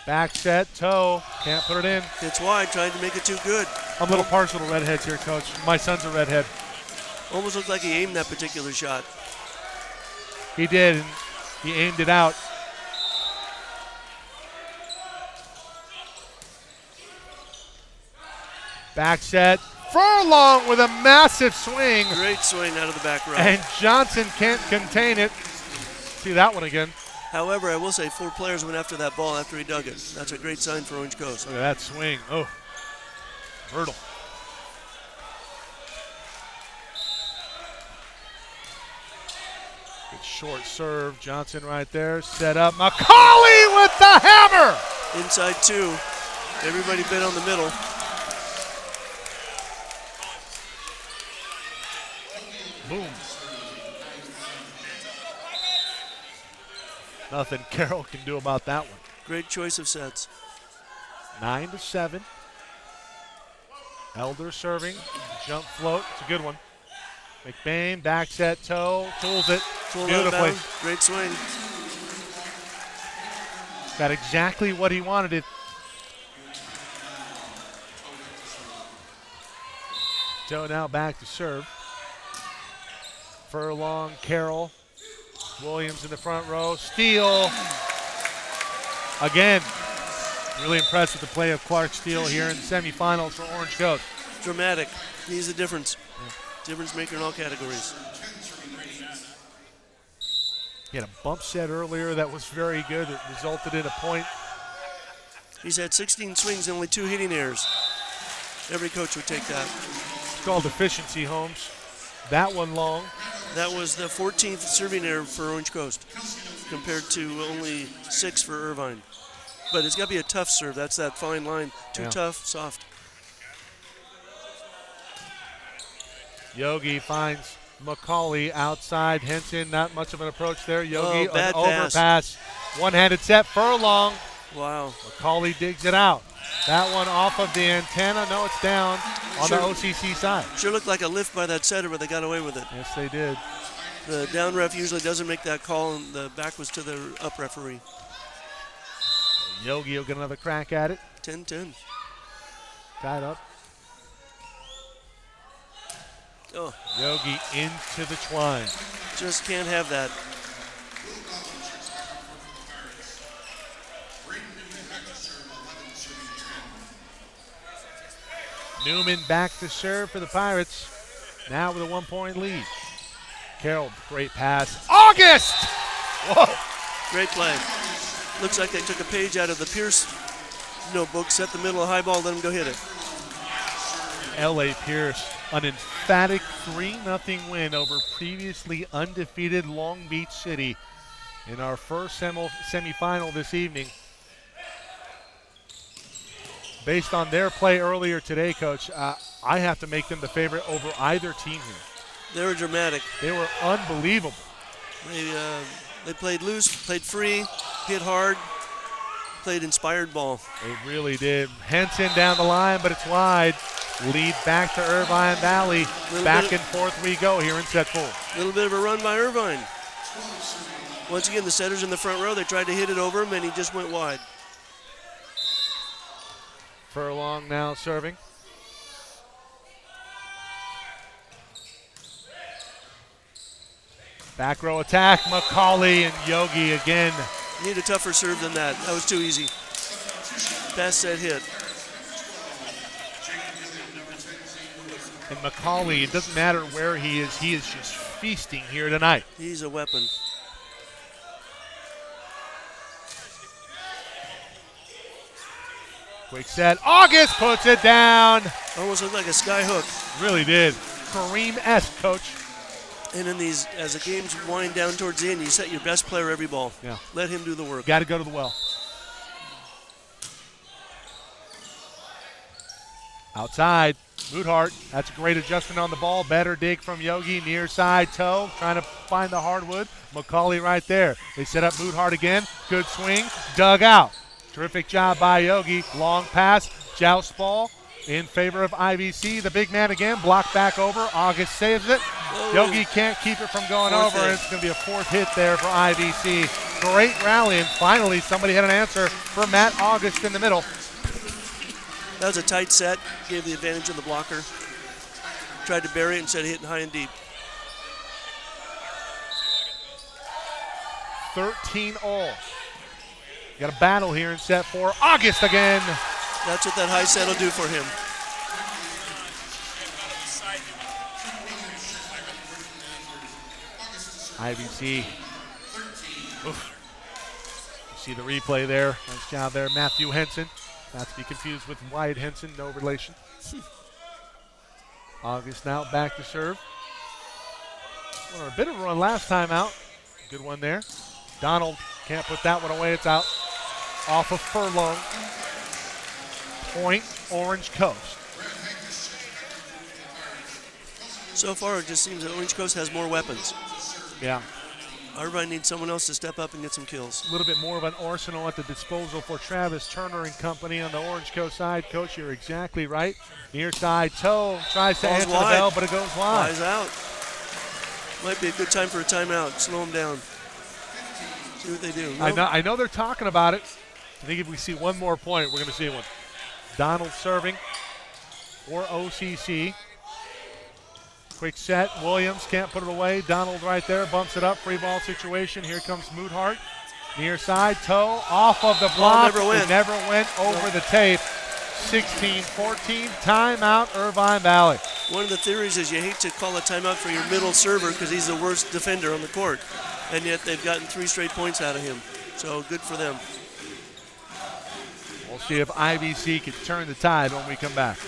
S1: Back set, toe. Can't put it in.
S2: It's wide, trying to make it too good.
S1: I'm a little partial to redheads here, Coach. My son's a redhead.
S2: Almost looked like he aimed that particular shot.
S1: He did, and he aimed it out. Back set. Furlong with a massive swing.
S2: Great swing out of the back row.
S1: And Johnson can't contain it. See that one again.
S2: However, I will say 4 players went after that ball after he dug it. That's a great sign for Orange Coast.
S1: Look at that swing. Oh, brutal. Good short serve. Johnson right there. Set up. McCauley with the hammer.
S2: Inside 2. Everybody bit on the middle.
S1: Boom. Nothing Carroll can do about that one.
S2: Great choice of sets.
S1: 9-7. Elder serving. Jump float. It's a good one. McBain, back set, toe. Tools it. Beautifully.
S2: Great swing.
S1: Got exactly what he wanted it. Toe now back to serve. Furlong, Carroll. Williams in the front row. Steele. Again, really impressed with the play of Clark Steele here in the semifinals for Orange Coast.
S2: Dramatic. He's the difference. Difference maker in all categories.
S1: He had a bump set earlier that was very good. It resulted in a point.
S2: He's had 16 swings and only 2 hitting errors. Every coach would take that.
S1: It's called efficiency, Holmes. That one long.
S2: That was the 14th serving error for Orange Coast, compared to only 6 for Irvine. But it's got to be a tough serve. That's that fine line. Too tough, soft.
S1: Yogi finds McCauley outside. Henson, not much of an approach there. Yogi,
S2: bad
S1: an
S2: pass.
S1: overpass. One-handed set. Furlong.
S2: Wow.
S1: McCauley digs it out. That one off of the antenna. No, it's down on the OCC side.
S2: Sure looked like a lift by that setter, but they got away with it.
S1: Yes, they did.
S2: The down ref usually doesn't make that call, and the back was to the up referee.
S1: Yogi will get another crack at it.
S2: 10-10.
S1: Tied up.
S2: Oh,
S1: Yogi into the twine.
S2: just can't have that.
S1: Newman back to serve for the Pirates. Now with a 1-point lead. Carroll, great pass. August! Whoa!
S2: Great play. Looks like they took a page out of the Pierce notebook, set the middle of high ball, let him go hit it.
S1: L.A. Pierce, an emphatic 3-0 win over previously undefeated Long Beach City in our first semifinal this evening. Based on their play earlier today, Coach, I have to make them the favorite over either team here.
S2: They were dramatic.
S1: They were unbelievable.
S2: They played loose, played free, hit hard, played inspired ball.
S1: They really did. Henson down the line, but it's wide. Lead back to Irvine Valley. Back and forth we go here in set 4.
S2: A little bit of a run by Irvine. Once again, the setter's in the front row. They tried to hit it over him, and he just went wide.
S1: Furlong now serving. Back row attack, McCauley and Yogi again.
S2: Need a tougher serve than that. That was too easy. Pass, set, hit.
S1: And McCauley, it doesn't matter where he is just feasting here tonight.
S2: He's a weapon.
S1: Quick set. August puts it down.
S2: Almost looked like a sky hook.
S1: Really did. Kareem-esque, Coach.
S2: And in these, as the games wind down towards the end, you set your best player every ball.
S1: Yeah.
S2: Let him do the work.
S1: Got to go to the well. Outside, Moodhart. That's a great adjustment on the ball. Better dig from Yogi. Near side toe, trying to find the hardwood. McCauley right there. They set up Moodhart again. Good swing. Dug out. Terrific job by Yogi. Long pass. Joust ball in favor of IVC. The big man again. Blocked back over. August saves it. Yogi can't keep it from going over. It's going to be a fourth hit there for IVC. Great rally, and finally somebody had an answer for Matt August in the middle.
S2: That was a tight set. Gave the advantage of the blocker. Tried to bury it instead of hitting high and deep.
S1: 13 all. Got a battle here in set 4. August again.
S2: That's what that high set will do for him.
S1: IVC. Oof. You see the replay there. Nice job there. Matthew Henson. Not to be confused with Wyatt Henson. No relation. August now back to serve. Well, a bit of a run last time out. Good one there. Donald can't put that one away. It's out. Off of Furlong. Point, Orange Coast.
S2: So far, it just seems that Orange Coast has more weapons.
S1: Yeah.
S2: Irvine needs someone else to step up and get some kills.
S1: A little bit more of an arsenal at the disposal for Travis Turner and company on the Orange Coast side. Coach, you're exactly right. Near side toe tries to answer the bell, but it goes wide.
S2: Flies out. Might be a good time for a timeout. Slow them down. See what they do. Nope.
S1: I know they're talking about it. I think if we see one more point, we're going to see one. Donald serving for OCC. Quick set. Williams can't put it away. Donald right there bumps it up. Free ball situation. Here comes Moodhart. Near side toe off of the block. It never went over the tape. 16-14. Timeout, Irvine Valley.
S2: One of the theories is you hate to call a timeout for your middle server because he's the worst defender on the court. And yet they've gotten 3 straight points out of him. So good for them.
S1: We'll see if IVC can turn the tide when we come back.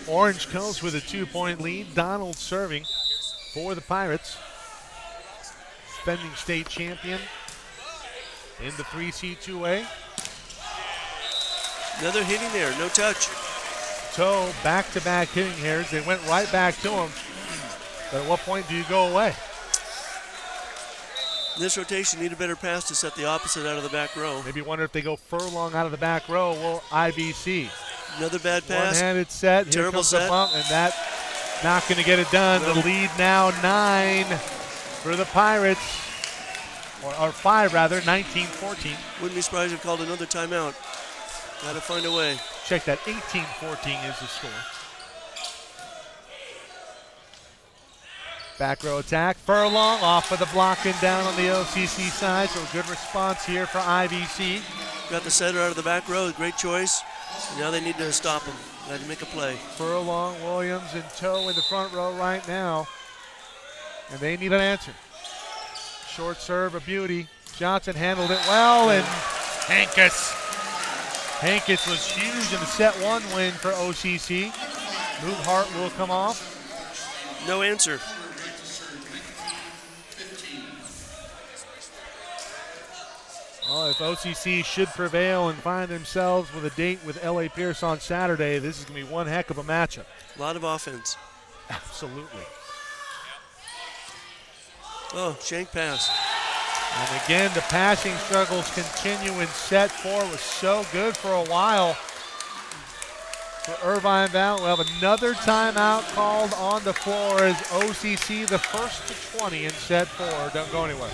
S1: Orange Coast with a 2-point lead. Donald serving for the Pirates. Defending state champion in the 3C2A.
S2: Another hitting there, no touch.
S1: So back-to-back hitting hairs. They went right back to him. But at what point do you go away?
S2: This rotation need a better pass to set the opposite out of the back row.
S1: Maybe wonder if they go Furlong out of the back row. Well, IVC.
S2: Another bad pass.
S1: One-handed set. Here
S2: Terrible
S1: comes
S2: set.
S1: the bump, and that not going to get it done.
S2: No.
S1: The lead now 9 for the Pirates, or 5 rather, 19-14.
S2: Wouldn't be surprised if called another timeout. Got to find a way.
S1: Check that. 18-14 is the score. Back row attack. Furlong off of the block and down on the OCC side. So a good response here for IVC.
S2: Got the setter out of the back row. Great choice. And now they need to stop him. Got to make a play.
S1: Furlong, Williams, and Toe in the front row right now. And they need an answer. Short serve, a beauty. Johnson handled it well, and Hankus. Hankus was huge in the set 1 win for OCC. Moodhart will come off.
S2: No answer.
S1: Well, if OCC should prevail and find themselves with a date with LA Pierce on Saturday, this is going to be one heck of a matchup.
S2: A lot of offense.
S1: Absolutely.
S2: Oh, shank pass.
S1: And again, the passing struggles continue in set 4. It was so good for a while. for Irvine Valley. We'll have another timeout called on the floor as OCC the first to 20 in set 4. Don't go anywhere.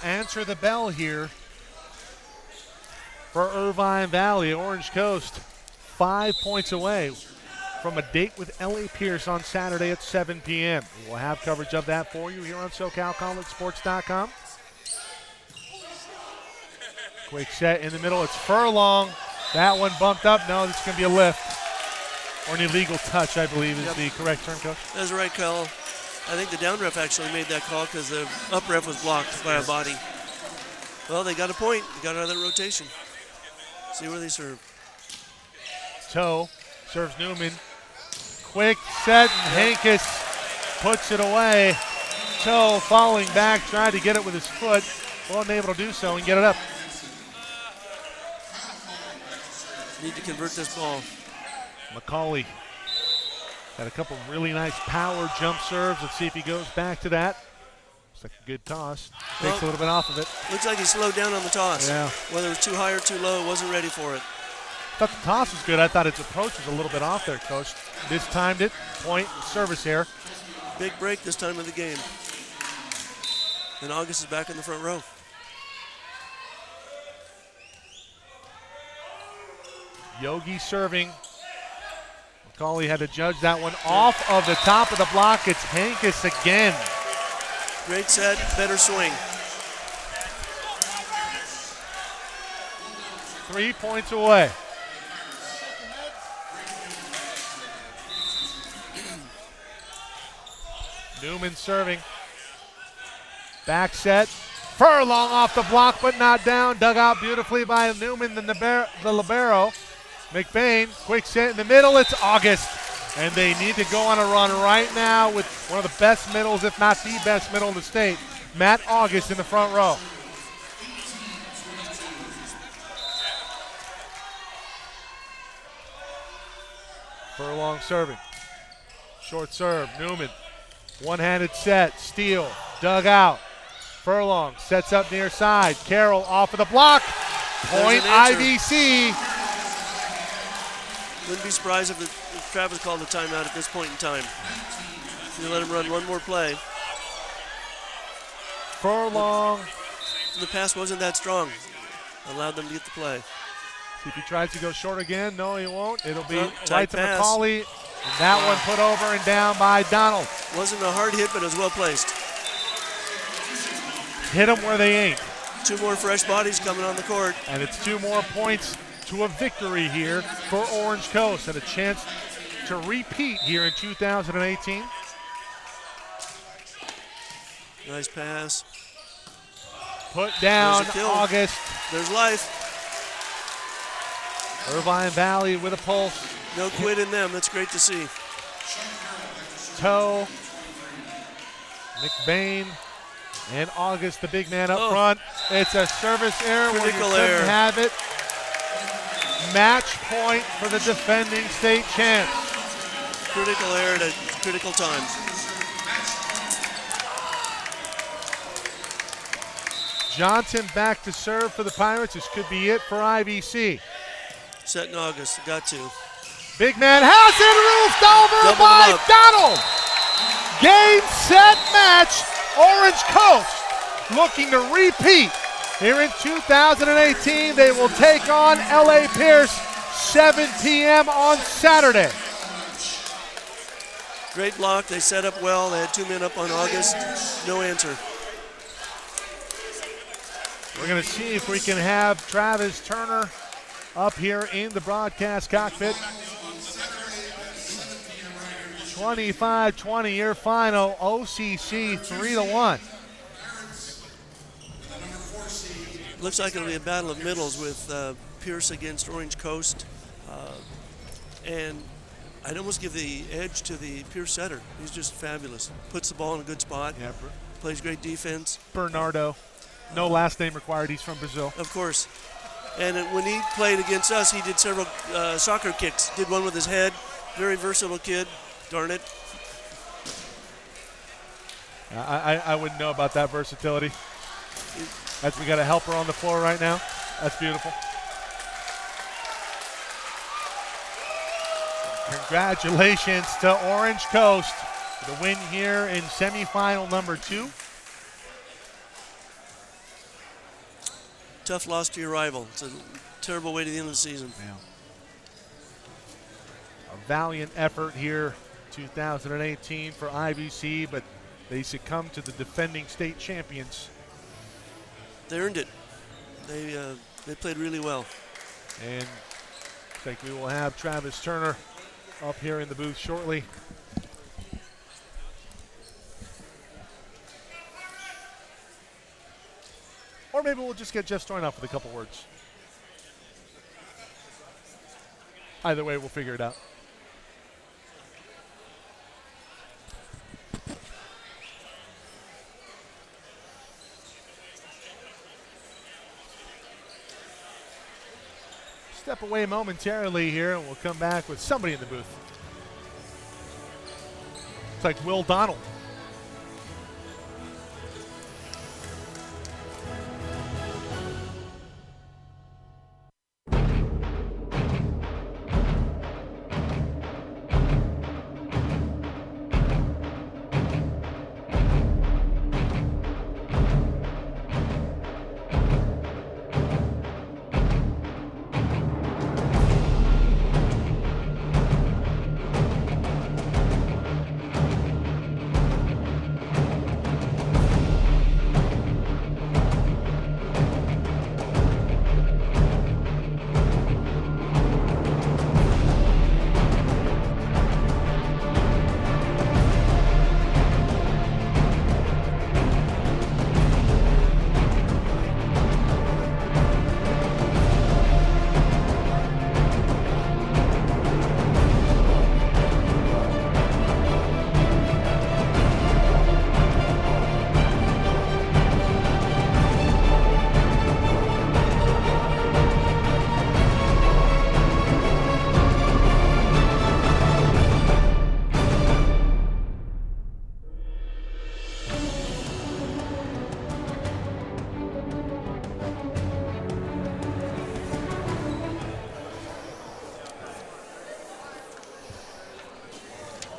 S1: Answer the bell here for Irvine Valley. Orange Coast 5 points away from a date with L.A. Pierce on Saturday at 7 p.m. We'll have coverage of that for you here on SoCalCollegeSports.com. Quick set in the middle. It's Furlong. That one bumped up. No, this is going to be a lift. Or an illegal touch, I believe, is the correct term, Coach.
S2: That's the right call. I think the down ref actually made that call because the up ref was blocked by a body. Well, they got a point. They got out of that rotation. See where they serve.
S1: Toe serves Newman. Quick set, and Hankis puts it away. Toe falling back, tried to get it with his foot. Wasn't able to do so and get it up.
S2: Need to convert this ball.
S1: McCauley had a couple really nice power jump serves. Let's see if he goes back to that. Looks like a good toss. Takes a little bit off of it.
S2: Looks like he slowed down on the toss.
S1: Yeah.
S2: Whether it was too high or too low, wasn't ready for it.
S1: I thought the toss was good. I thought its approach was a little bit off there, Coach. Mistimed it. Point service here.
S2: Big break this time of the game. And August is back in the front row.
S1: Yogi serving. McCauley had to judge that one off of the top of the block. It's Hankis again.
S2: Great set, better swing.
S1: 3 points away. Newman serving. Back set. Furlong off the block, but not down. Dug out beautifully by Newman, the libero. McBain, quick set in the middle. It's August. And they need to go on a run right now with one of the best middles, if not the best middle in the state. Matt August in the front row. Furlong serving. Short serve, Newman. One-handed set, steal, dug out. Furlong sets up near side. Carroll off of the block. Point IVC.
S2: Wouldn't be surprised if Travis called a timeout at this point in time. You let him run one more play.
S1: Furlong.
S2: The pass wasn't that strong. Allowed them to get the play.
S1: See if he tries to go short again. No, he won't. It'll be
S2: tight
S1: right to
S2: pass.
S1: McCauley. And that one put over and down by Donald.
S2: Wasn't a hard hit, but it was well placed.
S1: Hit them where they ain't.
S2: 2 more fresh bodies coming on the court.
S1: And it's 2 more points to a victory here for Orange Coast and a chance to repeat here in 2018.
S2: Nice pass.
S1: Put down August.
S2: There's life.
S1: Irvine Valley with a pulse.
S2: No quit in them. That's great to see.
S1: Toe. McBain and August, the big man up front. It's a service error where you couldn't have it. Match point for the defending state champs.
S2: Critical error at a critical time.
S1: Johnson back to serve for the Pirates. This could be it for IVC.
S2: Set in August. Got to.
S1: Big man has it roofed over by Donald. Game, set, match. Orange Coast looking to repeat here in 2018. They will take on L.A. Pierce 7 p.m. on Saturday.
S2: Great block. They set up well. They had 2 men up on August. No answer.
S1: We're going to see if we can have Travis Turner up here in the broadcast cockpit. 25-20 your final. OCC 3-1.
S2: Looks like it'll be a battle of middles with Pierce against Orange Coast. And I'd almost give the edge to the Pierce setter. He's just fabulous. Puts the ball in a good spot.
S1: Yeah,
S2: plays great defense.
S1: Bernardo. No last name required. He's from Brazil.
S2: Of course. And when he played against us, he did several soccer kicks. Did one with his head. Very versatile kid. Darn it.
S1: I wouldn't know about that versatility. As we got a helper on the floor right now. That's beautiful. Congratulations to Orange Coast for the win here in semifinal number 2.
S2: Tough loss to your rival. It's a terrible way to the end of the season.
S1: Yeah. A valiant effort here, 2018 for IBC, but they succumbed to the defending state champions.
S2: They earned it. They played really well.
S1: And I think we will have Travis Turner up here in the booth shortly. Or maybe we'll just get Jeff Stoynoff off with a couple words. Either way, we'll figure it out. Step away momentarily here, and we'll come back with somebody in the booth. It's like Will Donald.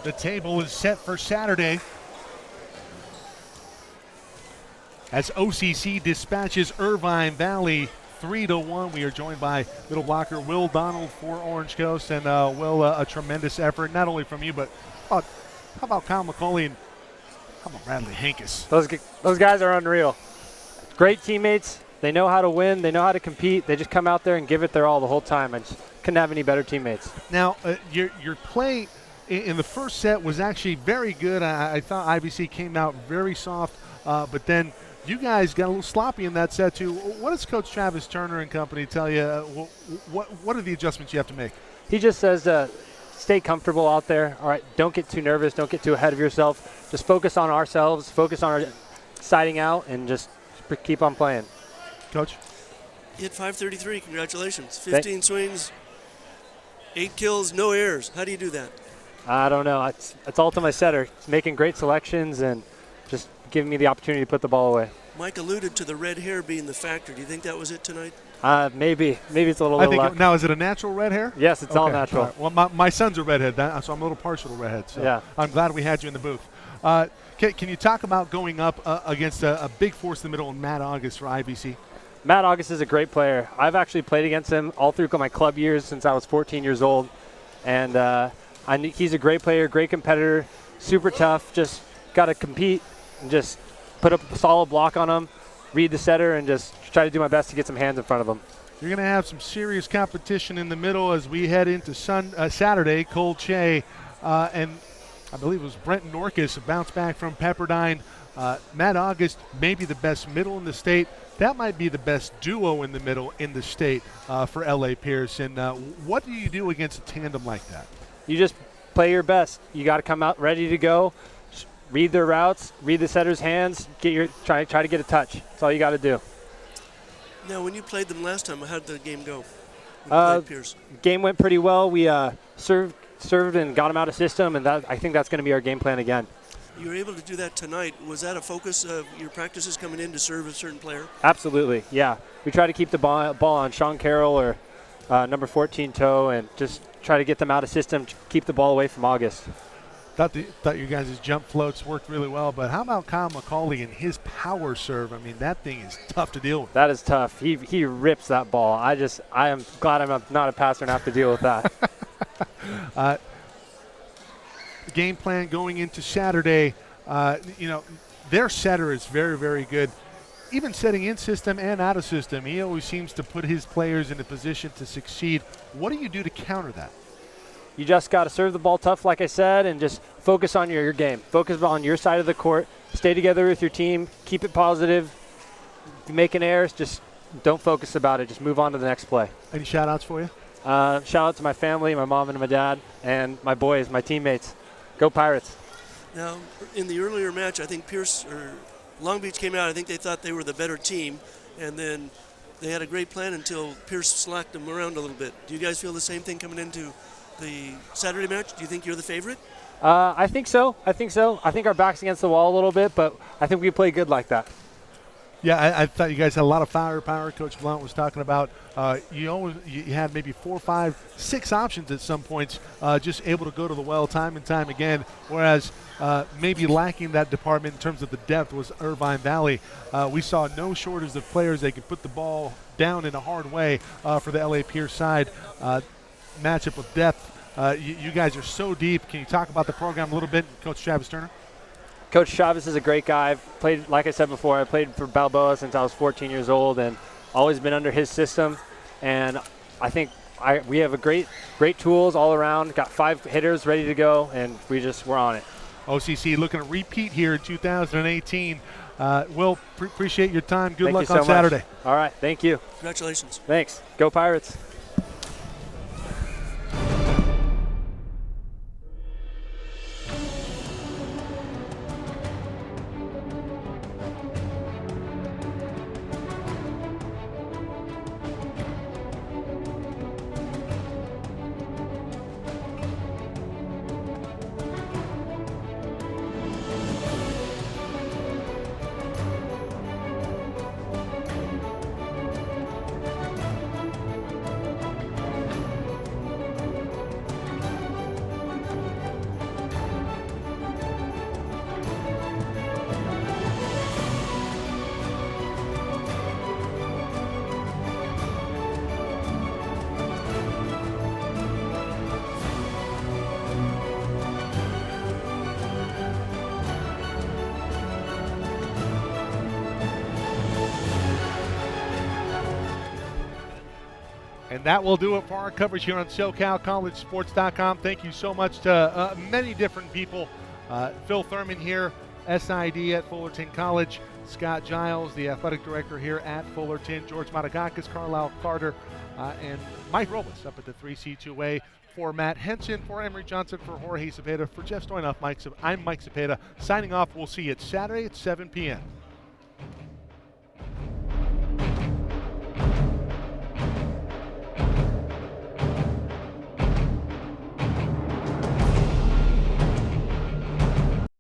S1: The table is set for Saturday as OCC dispatches Irvine Valley 3-1. We are joined by middle blocker Will Donald for Orange Coast. And Will, a tremendous effort, not only from you, but how about Kyle McCauley and how about Bradley Hankus?
S5: Those guys are unreal. Great teammates. They know how to win. They know how to compete. They just come out there and give it their all the whole time. I just couldn't have any better teammates.
S1: Now, your play in the first set was actually very good. I thought IBC came out very soft, but then you guys got a little sloppy in that set too. What does Coach Travis Turner and company tell you? What are the adjustments you have to make?
S5: He just says stay comfortable out there. All right, don't get too nervous. Don't get too ahead of yourself. Just focus on ourselves. Focus on our siding out and just keep on playing.
S1: Coach?
S2: You hit 533. Congratulations. 15 swings, 8 kills, no errors. How do you do that?
S5: I don't know. It's all to my setter. He's making great selections and just giving me the opportunity to put the ball away.
S2: Mike alluded to the red hair being the factor. Do you think that was it tonight?
S5: Maybe it's a little luck.
S1: Now, is it a natural red hair?
S5: Yes, it's all natural.
S1: All right. Well, my son's a redhead, so I'm a little partial to redheads. So
S5: yeah.
S1: I'm glad we had you in the booth. Can you talk about going up against a big force in the middle in Matt August for IBC?
S5: Matt August is a great player. I've actually played against him all through my club years since I was 14 years old. And he's a great player, great competitor, super tough. Just got to compete and just put up a solid block on him, read the setter, and just try to do my best to get some hands in front of him.
S1: You're going to have some serious competition in the middle as we head into Saturday, Cole Che. And I believe it was Brent Norkus, a bounce back from Pepperdine. Matt August, maybe the best middle in the state. That might be the best duo in the middle in the state for L.A. Pierce. And what do you do against a tandem like that?
S5: You just play your best. You got to come out ready to go. Read their routes, read the setter's hands, try to get a touch. That's all you got to do.
S2: Now, when you played them last time, how did the game go? Pierce?
S5: Game went pretty well. We served and got them out of system, and I think that's going to be our game plan again.
S2: You were able to do that tonight. Was that a focus of your practices coming in to serve a certain player?
S5: Absolutely, yeah. We try to keep the ball on Sean Carroll or number 14 toe, and just try to get them out of system, keep the ball away from August.
S1: Thought you guys' jump floats worked really well, but how about Kyle McCauley and his power serve? I mean, that thing is tough to deal with.
S5: That is tough. He rips that ball. I am glad I'm not a passer and have to deal with that.
S1: The game plan going into Saturday, their setter is very, very good. Even setting in system and out of system, he always seems to put his players in a position to succeed. What do you do to counter that?
S5: You just got to serve the ball tough, like I said, and just focus on your game. Focus on your side of the court. Stay together with your team. Keep it positive. If you make an error, just don't focus about it. Just move on to the next play.
S1: Any shout-outs for you?
S5: Shout out to my family, my mom and my dad, and my boys, my teammates. Go Pirates.
S2: Now, in the earlier match, I think Long Beach came out. I think they thought they were the better team, and then they had a great plan until Pierce slacked them around a little bit. Do you guys feel the same thing coming into the Saturday match? Do you think you're the favorite?
S5: I think so. I think our back's against the wall a little bit, but I think we play good like that.
S1: Yeah, I thought you guys had a lot of firepower. Coach Blount was talking about you had maybe 4, 5, 6 options at some points, just able to go to the well time and time again, whereas maybe lacking that department in terms of the depth was Irvine Valley. We saw no shortage of players that could put the ball down in a hard way for the L.A. Pierce side. Matchup with depth. You guys are so deep. Can you talk about the program a little bit, Coach Travis Turner?
S5: Coach Chavez is a great guy. I've played, like I said before, I played for Balboa since I was 14 years old and always been under his system. And I think we have great tools all around. Got 5 hitters ready to go, and we're on it.
S1: OCC looking to repeat here in 2018. Will, appreciate your time. Good luck
S5: on
S1: Saturday.
S5: All right, thank you.
S2: Congratulations.
S5: Thanks. Go Pirates.
S1: And that will do it for our coverage here on SoCalCollegeSports.com. Thank you so much to many different people. Phil Thurman here, SID at Fullerton College. Scott Giles, the athletic director here at Fullerton. George Matagakis, Carlisle Carter, and Mike Robles up at the 3C2A. For Matt Henson, for Emery Johnson, for Jorge Cepeda, for Jeff Stoynoff, I'm Mike Cepeda. Signing off. We'll see you Saturday at 7 p.m.